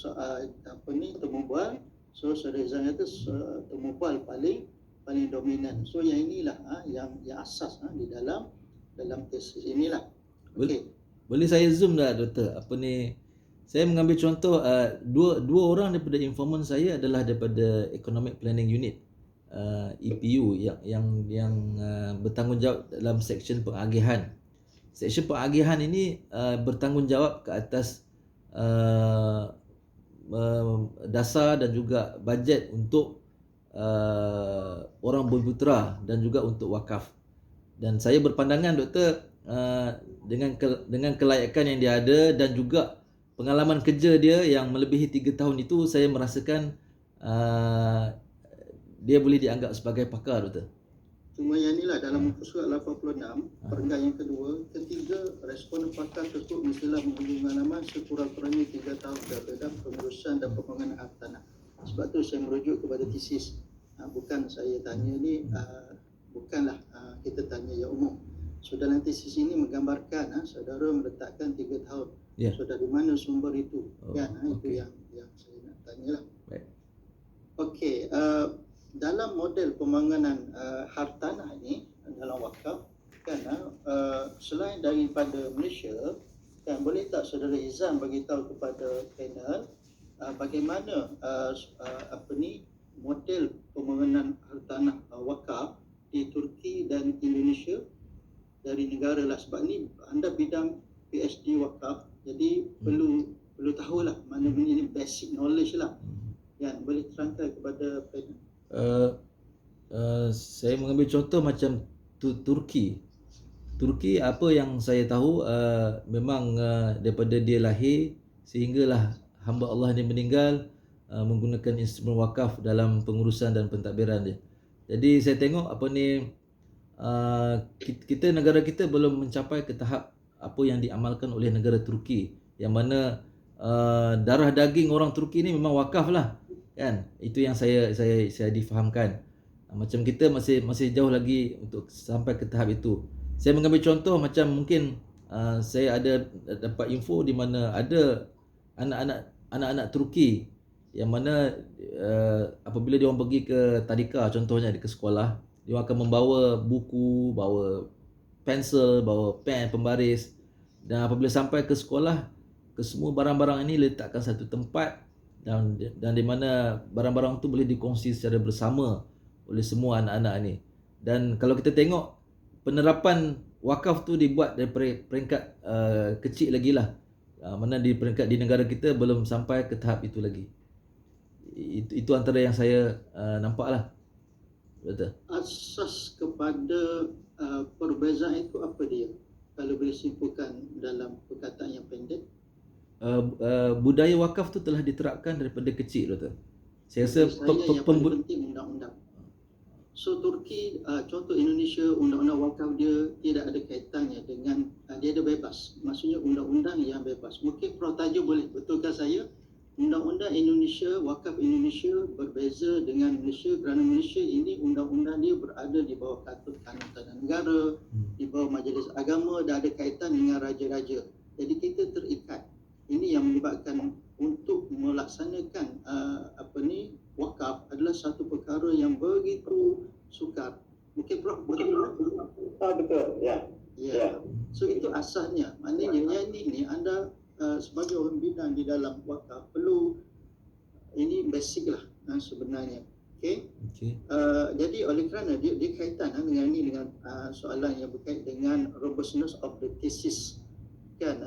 Speaker 5: temu bual. So saudara Izam kata temu bual paling dominan. So yang inilah yang asas di dalam tesis inilah. Okey.
Speaker 2: Boleh saya zoom dah, doktor? Saya mengambil contoh dua orang daripada informan saya adalah daripada Economic Planning Unit, EPU, yang bertanggungjawab dalam seksyen pengagihan. Seksyen pengagihan ini bertanggungjawab ke atas dasar dan juga bajet untuk orang berputera dan juga untuk wakaf. Dan saya berpandangan doktor, dengan kelayakan yang dia ada dan juga pengalaman kerja dia yang melebihi 3 tahun itu, saya merasakan dia boleh dianggap sebagai pakar doktor.
Speaker 5: Cuma yang inilah dalam muka surat 86, perenggan yang kedua, ketiga responden pakar tersebut mestilah mempunyai pengalaman sekurang-kurangnya 3 tahun dalam pengurusan dan pembangunan hak tanah. Sebab tu saya merujuk kepada tesis. Bukan saya tanya ni, bukanlah kita tanya yang umum. So dalam tesis ini menggambarkan saudara meletakkan 3 tahun.
Speaker 2: Ya.
Speaker 5: So dari mana sumber itu? Kan itu
Speaker 2: okey.
Speaker 5: yang saya nak tanyalah.
Speaker 2: Baik.
Speaker 5: Okey, dalam model pembangunan hartanah ini dalam wakaf kan, selain daripada Malaysia kan, boleh tak saudara Izan bagi tahu kepada panel bagaimana model pembangunan hartanah wakaf di Turki dan Indonesia dari negara lah, sebab ni anda bidang PhD wakaf, jadi perlu tahulah mana benda ni, basic knowledge lah. Kan, boleh terangkan kepada panel.
Speaker 2: Saya mengambil contoh macam Turki. Turki, apa yang saya tahu, memang daripada dia lahir sehinggalah hamba Allah ni meninggal, menggunakan instrumen wakaf dalam pengurusan dan pentadbiran dia. Jadi saya tengok kita, negara kita belum mencapai ke tahap apa yang diamalkan oleh negara Turki, yang mana darah daging orang Turki ni memang wakaf lah kan. Itu yang saya difahamkan. Macam kita masih jauh lagi untuk sampai ke tahap itu. Saya mengambil contoh macam mungkin saya ada dapat info di mana ada anak-anak Turki yang mana apabila dia orang pergi ke tadika, contohnya ke sekolah, dia akan membawa buku, bawa pensel, bawa pen, pembaris, dan apabila sampai ke sekolah, semua barang-barang ini letakkan satu tempat, dan di mana barang-barang tu boleh dikongsi secara bersama oleh semua anak-anak ni. Dan kalau kita tengok penerapan wakaf tu dibuat dari peringkat kecil lagi lah, mana di peringkat di negara kita belum sampai ke tahap itu lagi. Itu antara yang saya nampak lah. Betul.
Speaker 5: Asas kepada perbezaan itu apa dia? Kalau boleh simpulkan dalam perkataan yang pendek.
Speaker 2: Budaya wakaf tu telah diterapkan daripada kecil, betul. Saya rasa
Speaker 5: yang paling penting undang-undang. So Turki, contoh Indonesia, undang-undang wakaf dia tidak ada kaitannya dengan dia ada bebas. Maksudnya undang-undang yang bebas. Mungkin Prof Tajo boleh betulkan saya, undang-undang Indonesia, wakaf Indonesia berbeza dengan Malaysia kerana Malaysia ini undang-undang dia berada di bawah Kanun Tanah Negara, di bawah Majlis Agama dan ada kaitan dengan raja-raja. Jadi kita terikat. Ini yang menyebabkan untuk melaksanakan wakaf adalah satu perkara yang begitu sukar. Mungkin Prof betul?
Speaker 4: Betul, ya.
Speaker 5: Ya. So itu asasnya. Maknanya yang ini anda sebagai orang bidang di dalam wakaf perlu, ini basic lah sebenarnya. Okay? Jadi oleh kerana dia kaitan dengan soalan yang berkait dengan robustness of the thesis. Kan,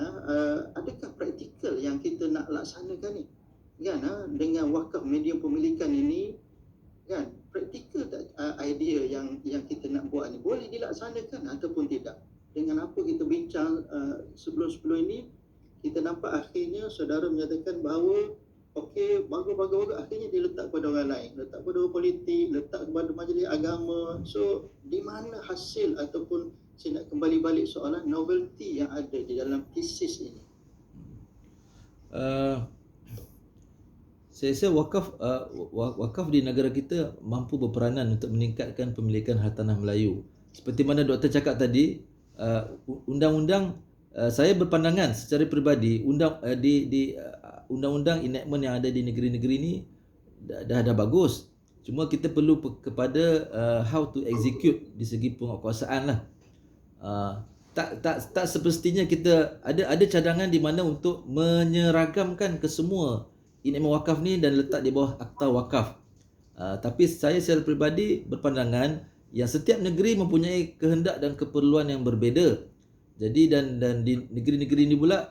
Speaker 5: adakah praktikal yang kita nak laksanakan ni? Kan, dengan wakaf medium pemilikan ini, kan, praktikal tak idea yang kita nak buat ni boleh dilaksanakan ataupun tidak? Dengan apa kita bincang sebelum ini, kita nampak akhirnya saudara menyatakan bahawa okey, bagus, akhirnya dia letak kepada orang lain, letak kepada orang politik, letak kepada majlis agama. So di mana hasil ataupun saya nak kembali balik soalan novelty yang ada di dalam tesis ini?
Speaker 2: Saya rasa wakaf di negara kita mampu berperanan untuk meningkatkan pemilikan hartanah Melayu. Seperti mana doktor cakap tadi, undang-undang, saya berpandangan secara peribadi undang-undang enactment yang ada di negeri-negeri ini dah bagus. Cuma kita perlu kepada how to execute di segi penguatkuasaan lah. Tak semestinya kita ada cadangan di mana untuk menyeragamkan ke semua enactment wakaf ni dan letak di bawah akta wakaf. Tapi saya secara peribadi berpandangan yang setiap negeri mempunyai kehendak dan keperluan yang berbeza. Jadi dan di negeri-negeri ini pula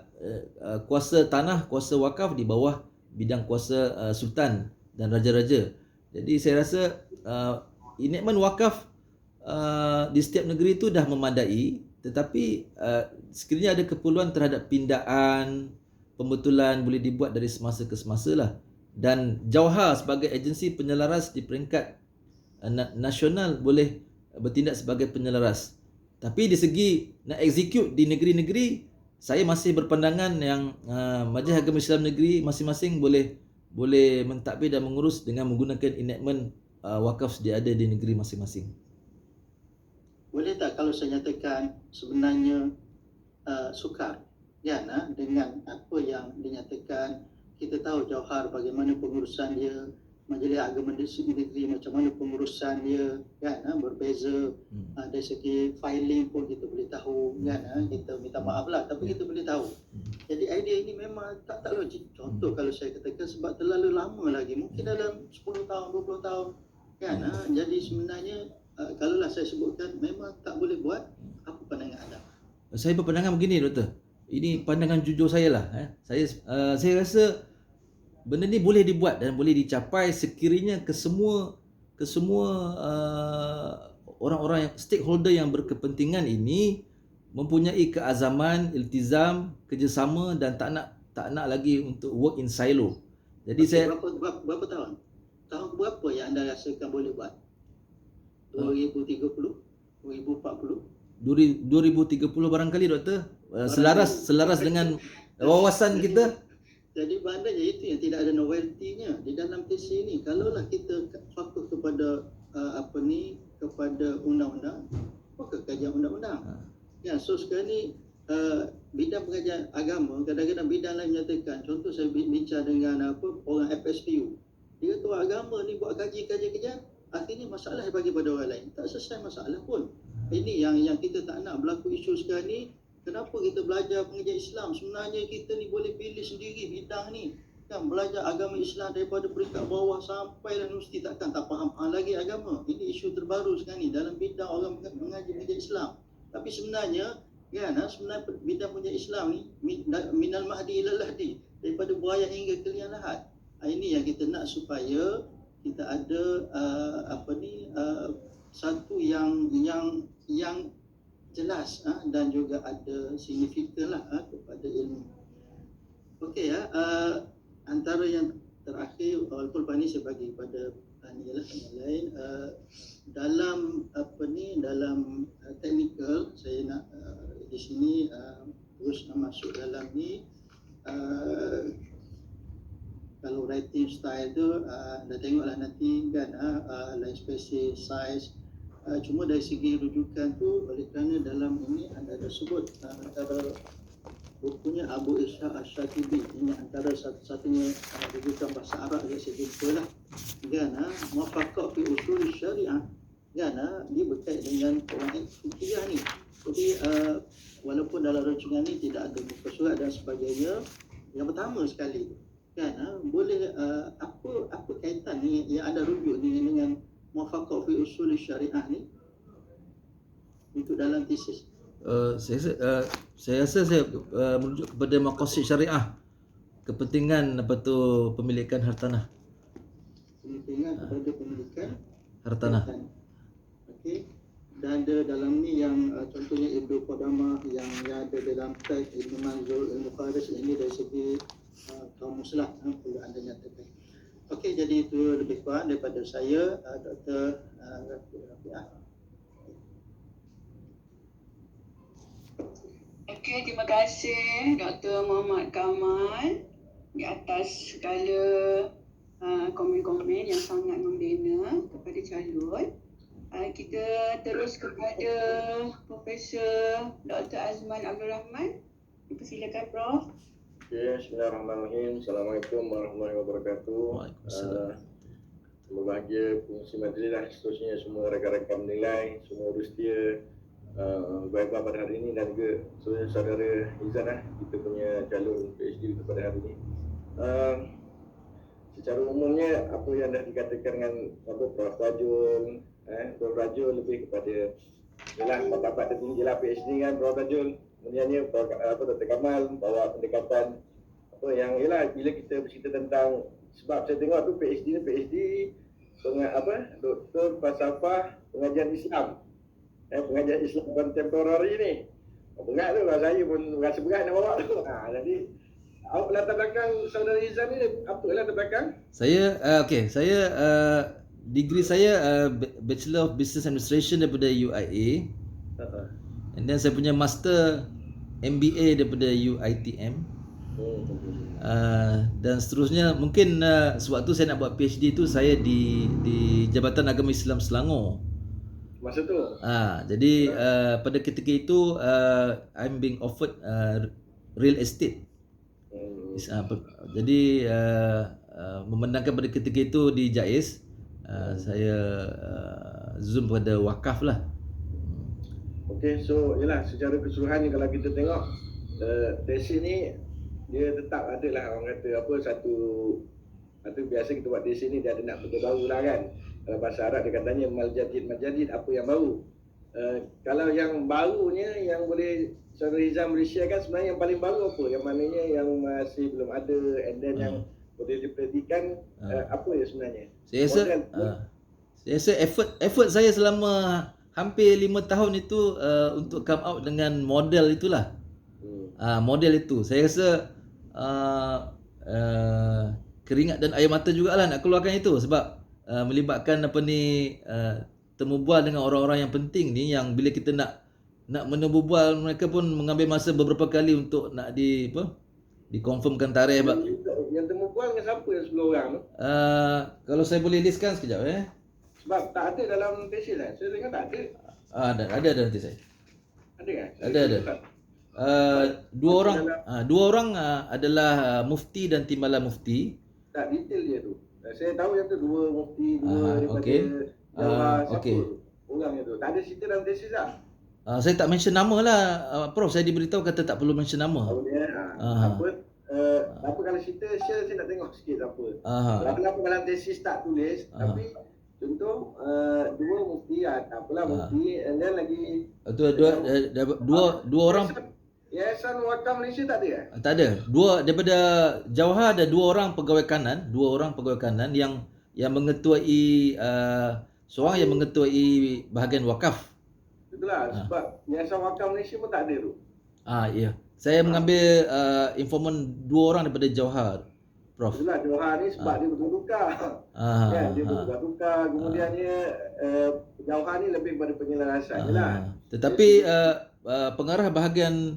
Speaker 2: kuasa tanah, kuasa wakaf di bawah bidang kuasa sultan dan raja-raja. Jadi saya rasa enactment wakaf di setiap negeri itu dah memadai, tetapi sekiranya ada keperluan terhadap pindaan, pembetulan boleh dibuat dari semasa ke semasa lah. Dan Jauhar sebagai agensi penyelaras di peringkat nasional boleh bertindak sebagai penyelaras. Tapi di segi nak execute di negeri-negeri, saya masih berpandangan yang Majlis Agama Islam negeri masing-masing boleh mentadbir dan mengurus dengan menggunakan enactment wakaf sedia ada di negeri masing-masing.
Speaker 5: Boleh tak kalau saya nyatakan sebenarnya sukar dengan apa yang dinyatakan? Kita tahu Jauhar bagaimana pengurusan dia, Majlis Agama Negeri macam mana pengurusan dia berbeza. Dari segi filing pun kita boleh tahu kita minta maaf lah, tapi kita boleh tahu. Jadi idea ini memang tak logik. Contoh kalau saya katakan sebab terlalu lama lagi, mungkin dalam 10 tahun 20 tahun jadi sebenarnya kalaulah saya sebutkan memang tak boleh buat. Apa pandangan anda?
Speaker 2: Saya berpandangan begini, Doktor. Ini pandangan jujur saya lah. Saya rasa benda ni boleh dibuat dan boleh dicapai sekiranya kesemua orang-orang yang stakeholder yang berkepentingan ini mempunyai keazaman, iltizam, kerjasama dan tak nak lagi untuk work in silo. Jadi saya
Speaker 5: berapa tahun? Tahun berapa yang anda rasakan boleh buat? 2030, 2040?
Speaker 2: 2030 barangkali, Doktor. Selaras dengan wawasan kita.
Speaker 5: Jadi bandanya itu yang tidak ada novelty-nya di dalam TC ini. Kalaulah kita fokus kepada kepada undang-undang, apakah kajian undang-undang? So sekarang ni bidang pengajian agama, kadang-kadang bidang lain menyatakan, contoh saya bincang dengan orang FSPU, dia kata agama ni buat kaji, akhirnya masalah bagi pada orang lain, tak selesai masalah pun. Ini yang kita tak nak berlaku isu sekarang ni. Kenapa kita belajar pengajian Islam? Sebenarnya kita ni boleh pilih sendiri bidang ni. Belajar agama Islam daripada peringkat bawah sampai dan universiti tak faham lagi agama. Ini isu terbaru sekarang ni dalam bidang orang mengaji pengajian Islam. Tapi sebenarnya sebenarnya bidang pengajian Islam ni minal mahdi ilal lahdi, daripada buaya hingga ke liang lahat. Ini yang kita nak supaya kita ada satu yang jelas dan juga ada signifikan lah kepada ilmu. Okey antara yang terakhir walaupun ini saya bagi pada yang lain dalam dalam technical saya nak di sini terus masuk dalam ni kalau writing style tu dah tengoklah nanti lain spesies, size. Cuma dari segi rujukan tu, oleh kerana dalam ini anda ada sebut antara bukunya Abu Ishaq Ash-Shatibi, ini antara satu-satunya rujukan bahasa Arab yang saya jumpa lah. Muwafaqah fi usul syariah, dia berkait dengan orang fikih ni. Jadi walaupun dalam rujukan ni tidak ada muka surat dan sebagainya, yang pertama sekali boleh apa kaitan ni yang anda rujuk ni dengan muwafaqah fi usul syariah ni untuk dalam tesis?
Speaker 2: Saya rasa saya merujuk kepada maqasid syariah, kepentingan pemilikan hartanah.
Speaker 5: Kepentingan kepada pemilikan
Speaker 2: hartanah.
Speaker 5: Okey. Dan ada dalam ni yang contohnya Ibnu Qudamah yang ada dalam teks Ibnu Manzur Al-Muqaris, ini dari segi kaum muslah perlu anda nyatakan. Okey, jadi itu lebih kurang daripada saya, Dr. Rafi'ah.
Speaker 1: Okey, terima kasih Dr. Muhammad Kamal di atas segala komen-komen yang sangat membina kepada calon. Kita terus kepada Profesor Dr. Azman Abdul Rahman. Dipersilakan, Prof.
Speaker 3: Okay, bismillahirrahmanirrahim. Assalamualaikum warahmatullahi wabarakatuh.
Speaker 2: Waalaikumsalam.
Speaker 3: Berbahagia pengurusi majlis lah, seterusnya semua rakan-rakan menilai, semua urus dia baik-baik pada hari ini, dan juga saudara Izan lah, kita punya calon PhD pada hari ini. Secara umumnya apa yang dah dikatakan dengan Prof. Rajul lebih kepada ialah martabat tertinggi lah PhD kan, Prof. Rajul. kemudiannya Dr. Kamal bawa pendekatan apa yang ialah bila kita bercerita tentang, sebab saya tengok tu PhD doktor falsafah pengajian Islam, pengajian Islam kontemporari ni. Berat tu, saya pun rasa berat nak bawa tu. Jadi awak latar belakang saudara Izam ni apa latar belakang?
Speaker 2: Saya degree saya Bachelor of Business Administration daripada UIA. And then saya punya master MBA daripada UiTM. Dan seterusnya mungkin sewaktu saya nak buat PhD tu saya di Jabatan Agama Islam Selangor.
Speaker 3: Masa tu.
Speaker 2: Jadi pada ketika itu I'm being offered real estate. Jadi memandangkan pada ketika itu di JAIS, saya zoom pada wakaf lah.
Speaker 3: Okey, so yalah secara keseluruhan ni kalau kita tengok tesis ni dia tetap ada lah orang kata apa satu biasa kita buat tesis ni dia ada nak benda baru lah kan. Kalau bahasa Arab dia katanya majadid apa yang baru. Kalau yang barunya yang boleh Saudara Hizam boleh share kan sebenarnya yang paling baru apa? Yang maknanya yang masih belum ada and then yang boleh diperhatikan apa ya sebenarnya?
Speaker 2: Saya rasa effort saya selama hampir 5 tahun itu untuk come out dengan model itulah. Model itu. Saya rasa keringat dan air mata jugalah nak keluarkan itu sebab melibatkan temu bual dengan orang-orang yang penting ni yang bila kita nak menemu bual mereka pun mengambil masa beberapa kali untuk nak dikonfirmkan tarikh.
Speaker 3: Yang temu bual dengan siapa yang 10 orang tu?
Speaker 2: Kalau saya boleh listkan sekejap
Speaker 3: Sebab tak ada dalam tesis lah. Saya tengok tak ada.
Speaker 2: Ada nanti saya.
Speaker 3: Ada kan?
Speaker 2: Ada. Dua orang adalah mufti dan timbalan mufti.
Speaker 3: Tak detail dia tu. Saya tahu yang tu dua mufti, dua daripada Jawa, siapa orangnya tu. Tak ada cerita dalam tesis lah.
Speaker 2: Saya tak mention nama lah Prof. Saya diberitahu kata tak perlu mention nama.
Speaker 3: Apa kalau cerita share saya nak tengok sikit apa. Kenapa dalam tesis tak tulis tapi contoh dua mufti apalah mufti and then lagi dua orang Yayasan Wakaf Malaysia tak ada
Speaker 2: Tak ada. Dua daripada Jauhar ada dua orang pegawai kanan yang mengetuai seorang yang mengetuai bahagian wakaf.
Speaker 3: Itulah sebab Yayasan Wakaf Malaysia pun tak ada tu.
Speaker 2: Ya. Saya mengambil informan dua orang daripada Jauhar, Prof.
Speaker 3: Itulah Jauhar ni sebab dia bertukar. Kan dia bertukar kemudiannya Jauhar ni lebih pada penyelarasan jelah.
Speaker 2: Tetapi pengarah bahagian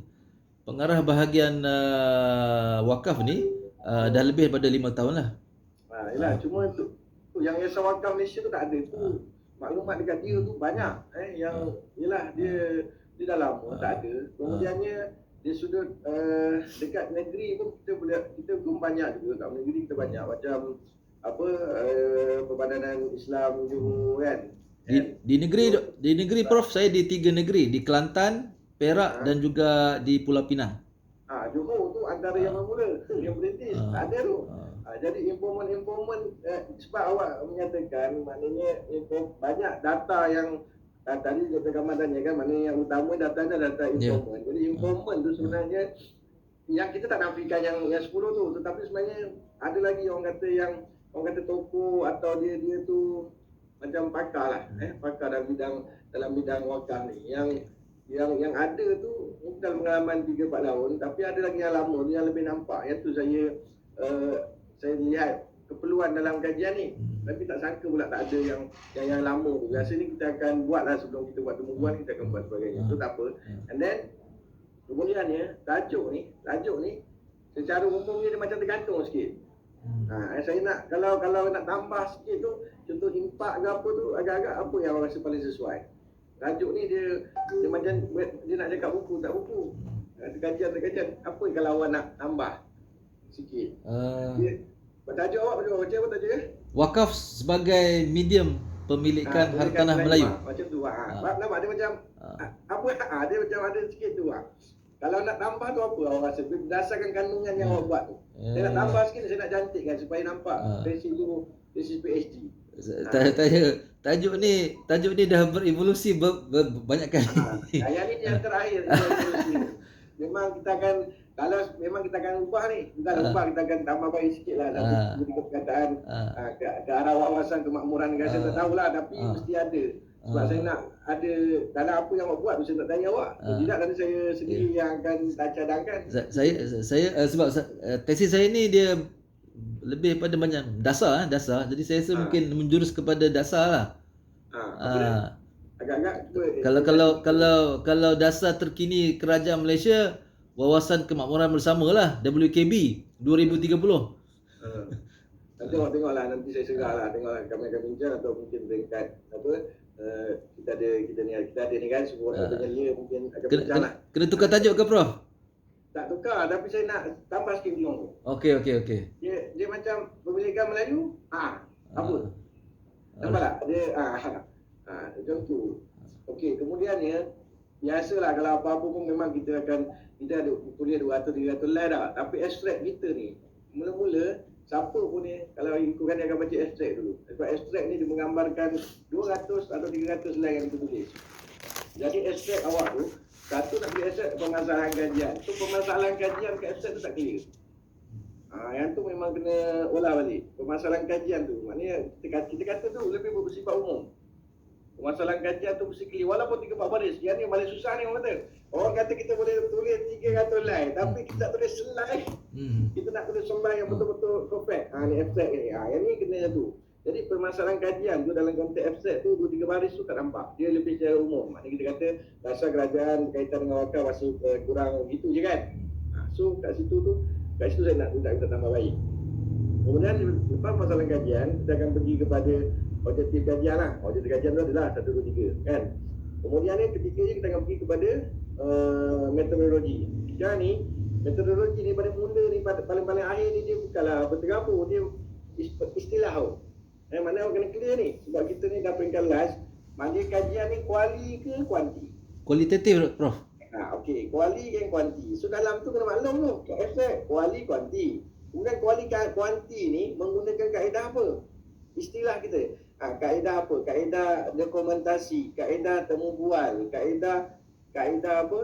Speaker 2: wakaf ni dah lebih daripada 5 tahun lah.
Speaker 3: Yalah cuma tu yang Yayasan Wakaf Malaysia tu tak ada tu. Maklumat dekat dia tu banyak yang yalah dia dalam tak ada. Kemudiannya di sudut dekat negeri pun kita pun banyak juga kat negeri kita banyak macam Perbadanan Islam Johor kan.
Speaker 2: Di negeri Prof, saya di 3 negeri, di Kelantan, Perak dan juga di Pulau Pinang.
Speaker 3: Johor tu antara yang bermula, yang British tak ada tu. Jadi informan sebab awak menyatakan maknanya banyak data yang tadi Dr. Kamal tanya kan, maknanya yang utama datanya data informan. Jadi informan tu sebenarnya yang kita tak nafikan yang 10 tu, tetapi sebenarnya ada lagi orang kata tokoh atau dia tu macam pakar lah, pakar dalam bidang wakaf ni yang ada tu bukan pengalaman 3-4 tahun, tapi ada lagi yang lama tu yang lebih nampak. Yang tu saya lihat keperluan dalam kajian ni. Tapi tak sangka pula tak ada yang lama tu. Biasanya kita akan buat lah sebelum kita buat temu bual, kita akan buat sebagainya. Itu tak apa. And then kemudiannya tajuk ni secara umumnya dia macam tergantung sikit. Saya nak kalau nak tambah sikit tu, contoh impak ke apa tu, agak-agak apa yang awak rasa paling sesuai. Tajuk ni dia macam dia nak cakap buku tak buku. Kajian apa kalau awak nak tambah sikit. Tajuk awak macam apa tajuk dia?
Speaker 2: Wakaf sebagai medium pemilikan hartanah Melayu.
Speaker 3: Macam tu. Nampak dia macam dia macam ada sikit tu. Kalau nak tambah tu apa awak rasa berdasarkan kandungan yang awak buat tu. Saya nak tambah sikit, saya nak cantikkan supaya nampak tesis PhD. Tajuk
Speaker 2: ni dah berevolusi banyak kali.
Speaker 3: Yang ni yang terakhir. memang kita akan, kalau memang kita akan ubah ni, bukan ubah, kita akan tambah baik sikit lah dalam perkataan ke arah wawasan kemakmuran negara. Saya tak tahulah, tapi mesti ada. Sebab saya nak ada, dalam apa yang awak buat tu saya tak tanya awak. Tidak, nanti saya sendiri yang akan cadangkan.
Speaker 2: Saya sebab tesis saya ni dia lebih pada banyak dasar. Jadi saya rasa mungkin menjurus kepada dasar lah.
Speaker 3: Agak-agak
Speaker 2: kalau dasar terkini kerajaan Malaysia, wawasan kemakmuran bersama lah, WKB 2030.
Speaker 3: Nanti awak tengoklah, nanti saya serahlah, tengoklah kami akan bincang atau mungkin dekat apa, kita ada ni kan, semua orang penyelia mungkin akan bincang lah.
Speaker 2: Kena tukar tajuk ke Prof?
Speaker 3: Tak tukar, tapi saya nak tambah sikit bilang tu.
Speaker 2: Okey.
Speaker 3: Dia macam pemilikan Melayu, apa? Nampak tak? Dia macam tu. Okey, kemudiannya biasalah kalau apa-apa pun memang kita ada tulis 200-300 line dah. Tapi abstrak kita ni mula-mula siapa pun ni, kalau ikutkan dia akan baca abstrak dulu. Sebab abstrak ni dia menggambarkan 200 atau 300 line yang kita tulis. Jadi abstrak awak tu, satu nak beli abstrak permasalahan kajian. So permasalahan kajian kat abstrak tu tak clear. Yang tu memang kena olah balik. Permasalahan kajian tu, maknanya kita kata tu lebih bersifat umum. Permasalahan kajian tu mesti clear. Walaupun 3-4 baris. Yang ni paling susah ni orang kata. Orang kata kita boleh tulis 300 line. Tapi kita tak tulis slide. Kita nak tulis slide yang betul-betul perfect. Ni abstrak ni. Yang ni kena tu. Jadi permasalahan kajian tu dalam konteks abstrak tu 2-3 baris tu tak nampak. Dia lebih secara umum. Maknanya kita kata dasar kerajaan berkaitan dengan wakaf masih kurang gitu je kan. So kat situ saya nak kita tambah baik. Kemudian lepas masalah kajian, kita akan pergi kepada objektif kajian lah. Objektif kajian tu adalah 1, 2, 3 kan. Kemudian ni ketikanya kita akan pergi kepada metodologi. Sekarang ni metodologi ni pada mula ni, paling akhir ni dia bukanlah berterabur, dia istilah tau. Mana orang kena clear ni. Sebab kita ni dah peringkat last, maknanya kajian ni kuali ke kuanti?
Speaker 2: Kualitatif Prof.
Speaker 3: Okey, kuali ke kuanti. So dalam tu kena maklum tu, efek kuali kuanti. Kemudian kuali kuanti ni menggunakan kaedah apa? Istilah kita. Kaedah apa? Kaedah dokumentasi, kaedah temu bual, kaedah apa?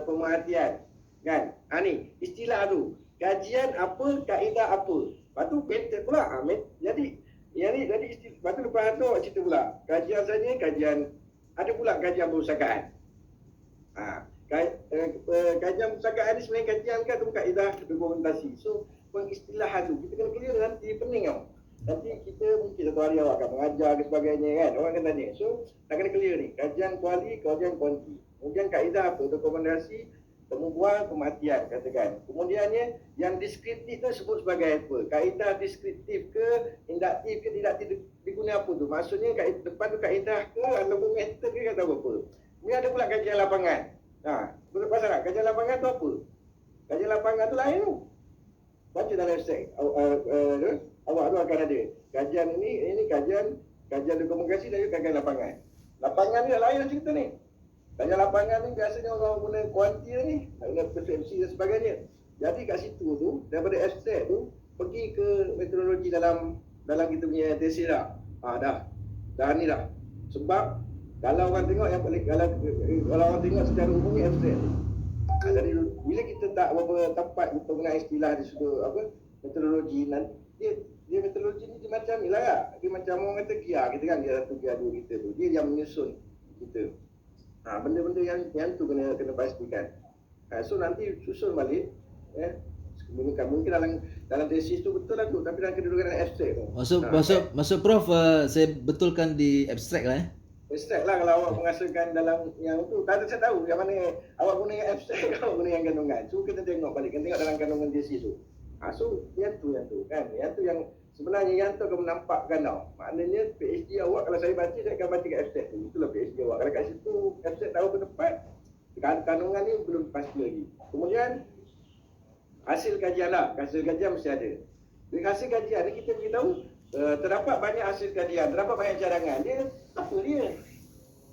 Speaker 3: Pemerhatian. Kan? Ni istilah tu. Kajian apa, kaedah apa. Lepas tu patent pula. Jadi istilah. Lepas tu lepas tu cerita pula. Kajian saja, kajian. Ada pula kajian perpustakaan. Kajian perpustakaan ni sebenarnya kajian kan tu kaedah dokumentasi. So pengistilahan tu kita kena clear, nanti pening tau. Nanti kita mungkin satu hari awak akan mengajar ke sebagainya kan. Orang akan tanya. So tak kena clear ni. Kajian kuali, kajian kuanti. Kemudian kaedah apa? Dokumentasi, temu bual, pemerhatian katakan. Kemudiannya yang deskriptif tu sebut sebagai apa? Kaedah deskriptif ke, induktif ke, tidak diguna apa tu? Maksudnya depan tu kaedah ke ataupun metod ke atau apa? Kemudian ada pula kajian lapangan. Betul pasal tak? Kajian lapangan tu apa? Kajian lapangan tu lain tu. Baca dalam abstrak. Awak tu akan ada. Kajian ini kajian dokumentasi dan juga kajian lapangan. Lapangan ni dah lain cerita ni. Kajian lapangan ni biasanya orang guna kuanti ni, guna persepsi dan sebagainya. Jadi kat situ tu, daripada abstrak tu, pergi ke metodologi dalam kita punya tesis dah. Dah ni dah. Sebab kalau orang tengok yang paling, kalau orang tengok secara umum ni abstrak. Jadi bila kita tak berapa tepat penggunaan istilah di sudut metodologi, nanti dia metodologi ni dia macam ni lah. Dia macam orang kata gear kita kan, gear 1, gear 2 kita tu. Dia yang menyusun kita. Benda-benda yang tu kena pastikan. So nanti susun balik. Mungkin dalam tesis tu betul lah tu, tapi dalam kedudukan dalam abstrak tu.
Speaker 2: Maksud Prof, saya betulkan di abstrak lah
Speaker 3: Abstrak lah kalau awak mengasalkan dalam yang tu. Tak ada saya tahu yang mana awak guna yang abstrak, awak guna yang kandungan. So kita tengok balik, kita tengok dalam kandungan tesis tu. So yang tu kan. Yang tu yang sebenarnya yang tu akan menampakkan tau. Maknanya PhD awak, kalau saya baca, saya akan baca kat abstrak tu. Itulah PhD awak. Kalau kat situ abstrak tahu ke tepat, kandungan ni belum pasti lagi. Kemudian hasil kajian lah. Hasil kajian mesti ada. Dari hasil kajian ni kita beritahu terdapat banyak hasil kajian, terdapat banyak cadangan. Dia apa dia?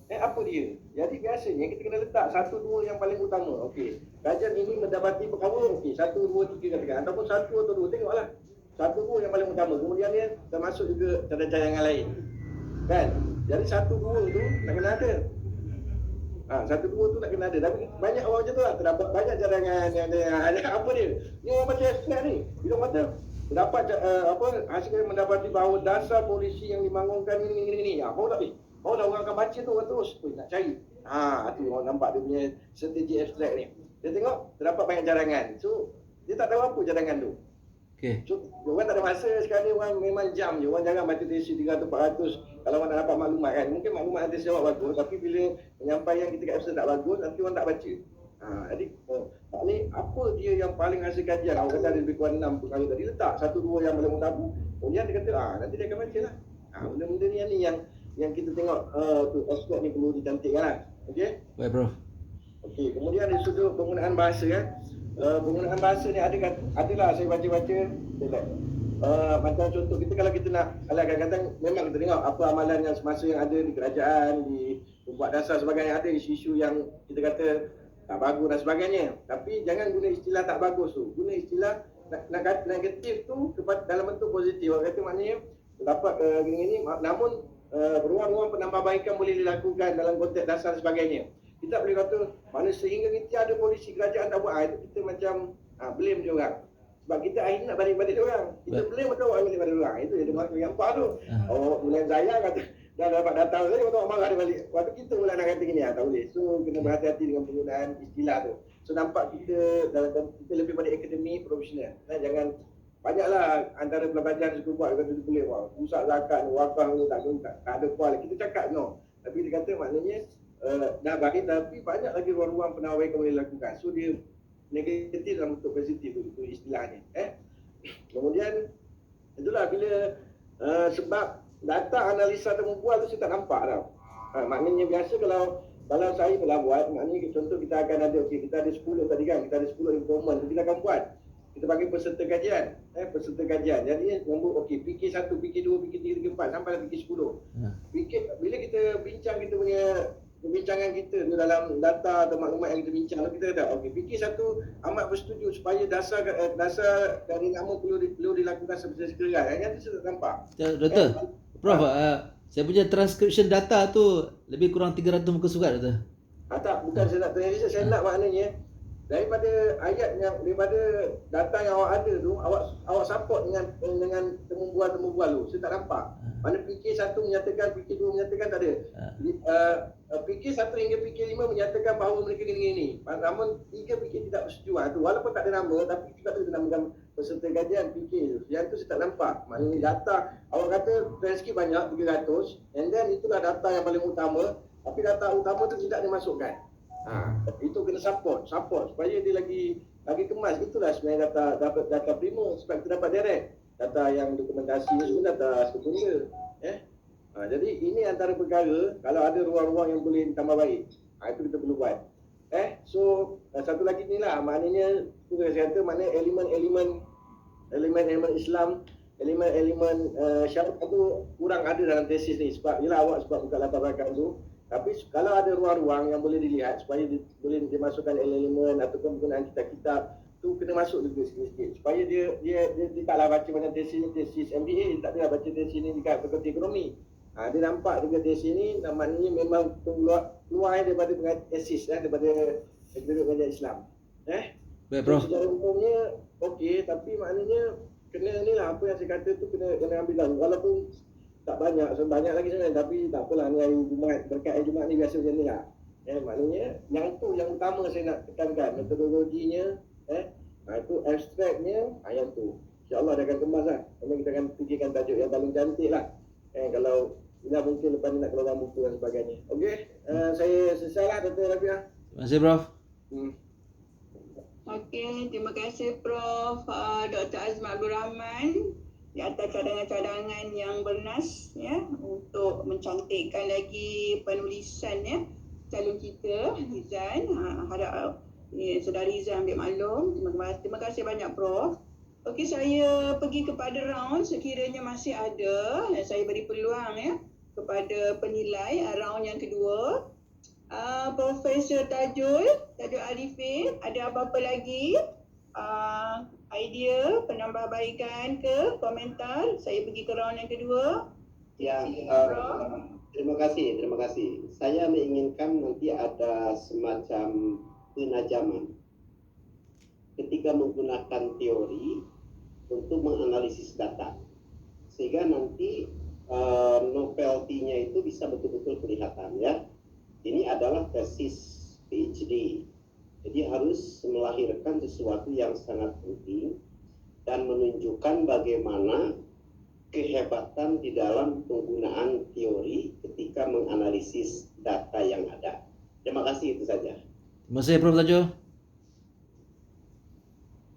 Speaker 3: Apa dia? Jadi biasanya kita kena letak 1, 2 yang paling utama. Okey, kajian ini mendapati perkara, okey, 1, 2, 3 katakan, ataupun 1 atau 2, tengoklah. 1, 2 yang paling utama. Kemudian dia termasuk juga cadangan lain. Kan? Jadi 1, 2 tu tak kena ada. Satu dua tu nak kena ada. Tapi banyak orang macam tu lah. Terdapat banyak cadangan yang ada apa dia. Ni orang baca abstrak ni. Bila kata mendapat hasil mendapati bahawa dasar polisi yang dibangunkan ini. Baru tak ni? Baru dah orang akan baca tu orang terus. Nak cari. Tu orang nampak dia punya strategi abstrak ni. Dia tengok terdapat banyak cadangan. So dia tak tahu apa cadangan tu.
Speaker 2: Okey.
Speaker 3: So, orang tak ada masa sekarang ni, orang memang jam je. Orang jangan baca tesi 300-400 kalau orang nak dapat maklumat kan. Mungkin maklumat nanti jawab bagus, tapi bila penyampaian kita kat episode tak bagus, nanti orang tak baca. Jadi, ni apa dia yang paling hasil kajian? Orang kata ada lebih kurang 6 perkara tadi, letak 1-2 yang paling utama. Kemudian dia kata, nanti dia akan baca lah. Benda-benda ni yang kita tengok aspek ni perlu dicantikkan lah. Okey?
Speaker 2: Baik Prof.
Speaker 3: Okey, kemudian dari sudut penggunaan bahasa kan. Penggunaan bahasa ni adalah saya baca-baca macam contoh kita kalau kita nak kadang-kadang memang kita tengok apa amalan yang semasa yang ada di kerajaan, di pembuat dasar sebagainya, ada isu-isu yang kita kata tak bagus dan sebagainya. Tapi jangan guna istilah tak bagus tu. Guna istilah negatif tu dalam bentuk positif. Orang kata maknanya dapat gini namun ruang-ruang penambahbaikan boleh dilakukan dalam konteks dasar dan sebagainya. Kita boleh kata mana sehingga kita ada polisi kerajaan tak buat, itu kita macam blame dia orang. Sebab kita akhirnya nak balik-balik dia orang. Kita blame atau orang balik-balik dia orang. Itu dia nampak tu. Mulai Zaya kata dah dapat data saya, orang marah dia balik. Waktu kita pula nak kata gini, tak boleh. So kena berhati-hati dengan penggunaan istilah tu. So nampak kita kita lebih pada akademik profesional. Jangan banyaklah antara pelajaran suku buat kata dia boleh pusat zakat ni, wakaf ni tak ada kual. Kita cakap no. Tapi dia kata maknanya dah bagi tapi banyak lagi ruang-ruang penawaikan boleh lakukan. So dia negatif dalam bentuk positif tu, itu istilahnya. Kemudian itulah bila sebab data analisa temu bual tu saya tak nampak tau. Maknanya biasa kalau saya telah buat, maknanya contoh kita akan ada kita ada 10 tadi kan, kita ada 10 informant kita akan buat. Kita bagi peserta kajian, peserta kajian. Jadi nombor fikir 1, fikir 2, fikir 3, fikir 4 sampai fikir 10. Fikir bila kita bincang kita punya perbincangan kita dalam data atau maklumat yang kita bincang, kita kata fikir 1 amat bersetuju supaya dasar dari nama perlu dilakukan segera. Yang itu sudah nampak.
Speaker 2: Doktor, Prof, saya punya transcription data tu lebih kurang 300 muka surat Doktor.
Speaker 3: Tak, bukan saya nak tanya, saya nak maknanya daripada ayat yang daripada data yang awak ada tu, awak support dengan temu-bual tu. Saya tak nampak. Mana fikir 1 menyatakan, fikir 2 menyatakan, tak ada. Fikir 1 hingga fikir 5 menyatakan bahawa mereka gini-gini. Namun 3 fikir tidak bersetuju. Walaupun tak ada nama, tapi kita tak namakan peserta kajian fikir tu. Yang tu saya tak nampak. Maknanya data, awak kata transkrip banyak 300, and then itulah data yang paling utama, tapi data utama tu tidak dimasukkan. Itu kena support supaya dia lagi kemas. Itulah sebenarnya data prima, sebab kita dapat direct data yang dokumentasi ni semua data sekunder. Jadi ini antara perkara kalau ada ruang-ruang yang boleh tambah baik, itu kita perlu buat. So satu lagi ni lah, maknanya saya kata maknanya elemen Islam, elemen syarat tu kurang ada dalam tesis ni. Sebab yelah awak sebab buka latar belakang tu. Tapi kalau ada ruang-ruang yang boleh dilihat supaya boleh dimasukkan elemen ataupun penggunaan kitab-kitab tu kena masuk juga sikit-sikit supaya dia taklah baca macam tesis MBA, dia tak adalah baca tesis ni dekat fakulti ekonomi. Dia nampak juga tesis ni maknanya memang keluar daripada tesis daripada akademik pengajian Islam.
Speaker 2: Baik Prof.
Speaker 3: Secara umumnya okey, tapi maknanya kena ni lah apa yang saya kata tu kena ambil tahu. Walaupun tak banyak, banyak lagi sebenarnya, tapi tak apalah, ni hari Jumaat, berkat hari Jumaat ni biasa macam ni lah. Maknanya yang utama saya nak tekankan metodologinya, itu abstraknya, yang tu insyaAllah dia akan kemas lah. Kemudian kita akan fikirkan tajuk yang paling cantik lah. Kalau bila mungkin lepas ni nak keluar buku dan sebagainya. Okey, saya selesai lah Dr. Rafiah.
Speaker 2: Terima kasih Prof.
Speaker 1: Okey, terima kasih Prof. Dr. Azman Abdul Rahman di atas cadangan-cadangan yang bernas untuk mencantikkan lagi penulisan calon kita Rizan. Harap saudara Rizan ambil maklum. Terima kasih banyak Prof. Okey, saya pergi kepada round sekiranya masih ada. Saya beri peluang kepada penilai round yang kedua. Profesor Tajul Arifin, ada apa-apa lagi? Idea, penambahbaikan ke komentar? Saya pergi ke round yang kedua.
Speaker 4: Ya,
Speaker 1: Prof.
Speaker 4: Terima kasih, terima kasih. Saya menginginkan nanti ada semacam penajaman ketika menggunakan teori untuk menganalisis data, sehingga nanti novelty-nya itu bisa betul-betul kelihatan ya. Ini adalah tesis PhD, jadi harus melahirkan sesuatu yang sangat penting dan menunjukkan bagaimana kehebatan di dalam penggunaan teori ketika menganalisis data yang ada. Terima kasih, itu saja.
Speaker 2: Terima kasih Prof. Tajo.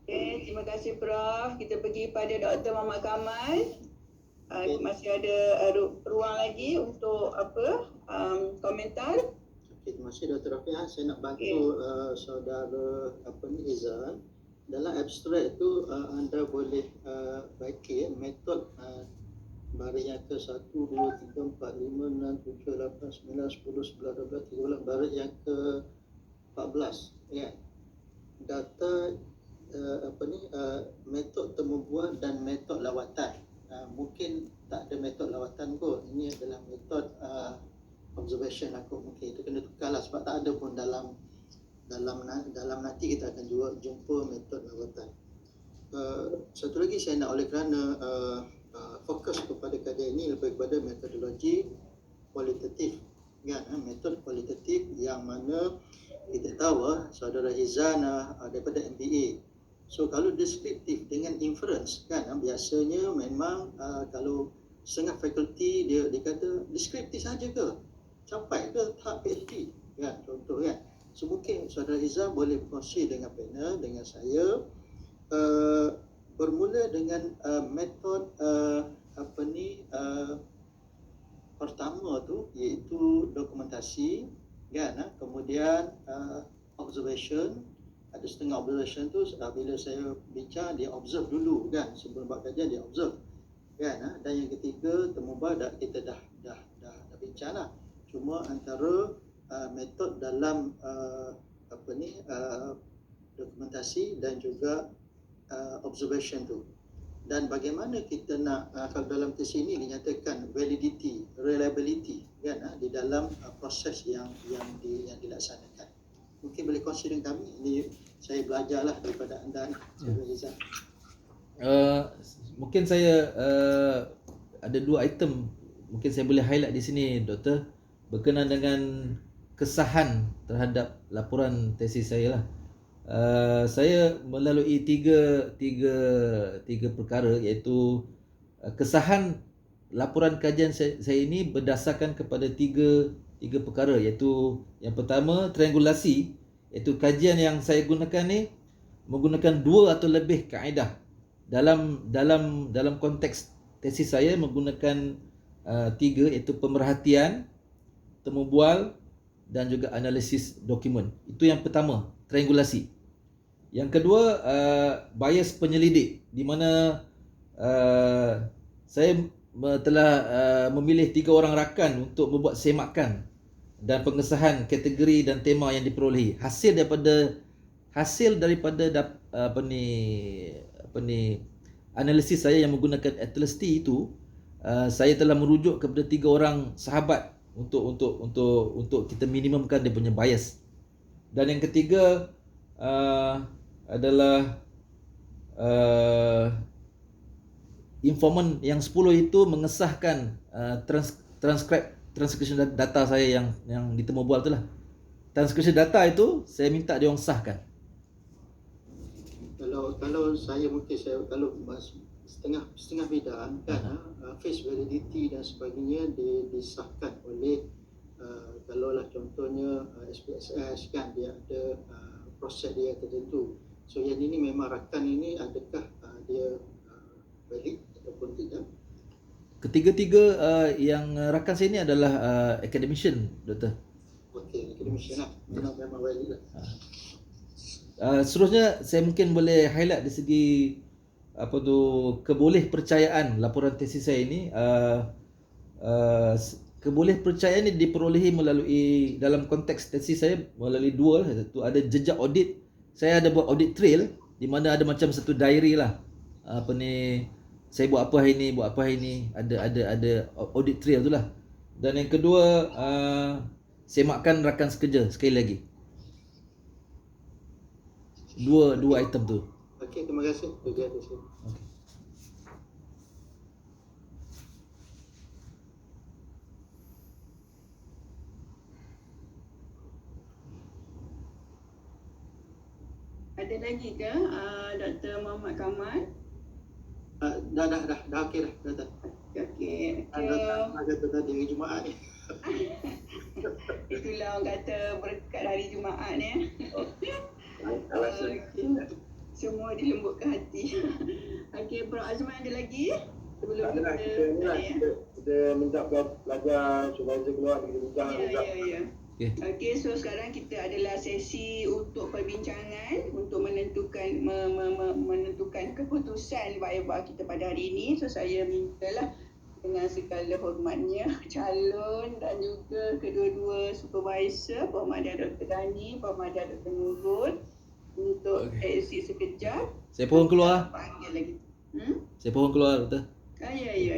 Speaker 1: Okay, terima kasih Prof. Kita pergi pada Dr. Muhammad Kamal. Masih ada ruang lagi untuk komentar.
Speaker 5: Okay, terima kasih Dr. Rafiq. Saya nak bantu saudara Izan. Dalam abstrak itu anda boleh baiki metod baris yang ke 1, 2, 3, 4, 5, 6, 7, 8, 9, 10, 11, 12, 13 baris yang ke 14 ya. Data metod temu bual dan metod lawatan. Mungkin tak ada metod lawatan kot. Ini adalah metod observation aku. Mungkin itu kena tukarlah sebab tak ada pun dalam nanti kita akan jumpa metod lawatan. Satu lagi saya nak, oleh kerana fokus kepada kajian ini lebih kepada metodologi kualitatif kan, metod kualitatif yang mana kita tahu saudara Hizan daripada MBA. So kalau deskriptif dengan inference kan, biasanya memang kalau setengah fakulti dia kata deskriptif saja ke sampai ke tahap PhD kan, contoh kan. So mungkin saudara Hizan boleh kongsi dengan panel, dengan saya, bermula dengan metod pertama tu iaitu dokumentasi kan, kemudian observation. Ada setengah observation tu bila saya bincang dia observe dulu kan, sebelum buat kajian dia observe kan. Dan yang ketiga temu bual kita dah bincang lah. Cuma antara metod dalam dokumentasi dan juga observation tu, dan bagaimana kita nak kalau dalam tesis ini dinyatakan validity, reliability kan, di dalam proses yang dilaksanakan. Mungkin boleh kongsi dengan kami. Ini saya belajarlah daripada anda, Saudara Rizal.
Speaker 2: Mungkin saya ada 2 item mungkin saya boleh highlight di sini Doktor, berkenaan dengan kesahan terhadap laporan tesis saya lah. Saya melalui tiga perkara, iaitu kesahan laporan kajian saya ini berdasarkan kepada tiga perkara, iaitu yang pertama triangulasi, iaitu kajian yang saya gunakan ni menggunakan 2 atau lebih kaedah. Dalam konteks tesis saya menggunakan 3, iaitu pemerhatian, temu bual dan juga analisis dokumen. Itu yang pertama, triangulasi. Yang kedua, bias penyelidik, di mana saya telah memilih 3 orang rakan untuk membuat semakan dan pengesahan kategori dan tema yang diperolehi. Hasil daripada analisis saya yang menggunakan Atlas T itu, saya telah merujuk kepada 3 orang sahabat untuk kita minimumkan dia punya bias. Dan yang ketiga adalah informan yang 10 itu mengesahkan transcription data saya yang ditemu bual tu lah. Transcription data itu saya minta dia orang sahkan.
Speaker 5: Kalau saya mungkin kalau setengah bidang kan, face validity dan sebagainya disahkan oleh kalaulah contohnya SPSS kan, dia ada proses dia tertentu. So yang ini memang rakan ini adakah dia valid ataupun tidak?
Speaker 2: Ketiga-tiga yang rakan saya ini adalah academician, Doktor.
Speaker 5: Okey, academician lah. Memang valid lah.
Speaker 2: Seterusnya saya mungkin boleh highlight dari segi kebolehpercayaan laporan tesis saya ini. Kebolehpercayaan ini diperolehi melalui, dalam konteks tesis saya, melalui 2. Satu ada jejak audit. Saya ada buat audit trail, di mana ada macam satu diary lah. Saya buat apa hari ni, ada audit trail tu lah. Dan yang kedua, semakkan rakan sekerja sekali lagi. Dua item tu.
Speaker 5: Okey, terima kasih. Bagi atas ini.
Speaker 2: Okay.
Speaker 1: Ada lagi ke Dr. Muhammad Kamal?
Speaker 5: Dah okey dah.
Speaker 1: Okey.
Speaker 5: Dah kata tadi hari Jumaat ni.
Speaker 1: Itulah orang kata berkat hari Jumaat ni.
Speaker 3: Alasan
Speaker 1: Okey. Semua dilembutkan hati. Okey, Prof Azman ada lagi? Sebelum
Speaker 3: tak adalah kita ni lah, kita minta pelajar supervisor keluar, kita bincang juga.
Speaker 1: Ya. Okey, so sekarang kita adalah sesi untuk perbincangan untuk menentukan menentukan keputusan viva kita pada hari ini. So saya mintalah dengan segala hormatnya calon dan juga kedua-dua supervisor, Puan Madia Dr. Dani, Puan Madia Dr. Nurul untuk exit sekejap.
Speaker 2: Saya pun keluar.
Speaker 1: Panggil lagi.
Speaker 2: Saya pun keluar, Doktor.
Speaker 1: Ya.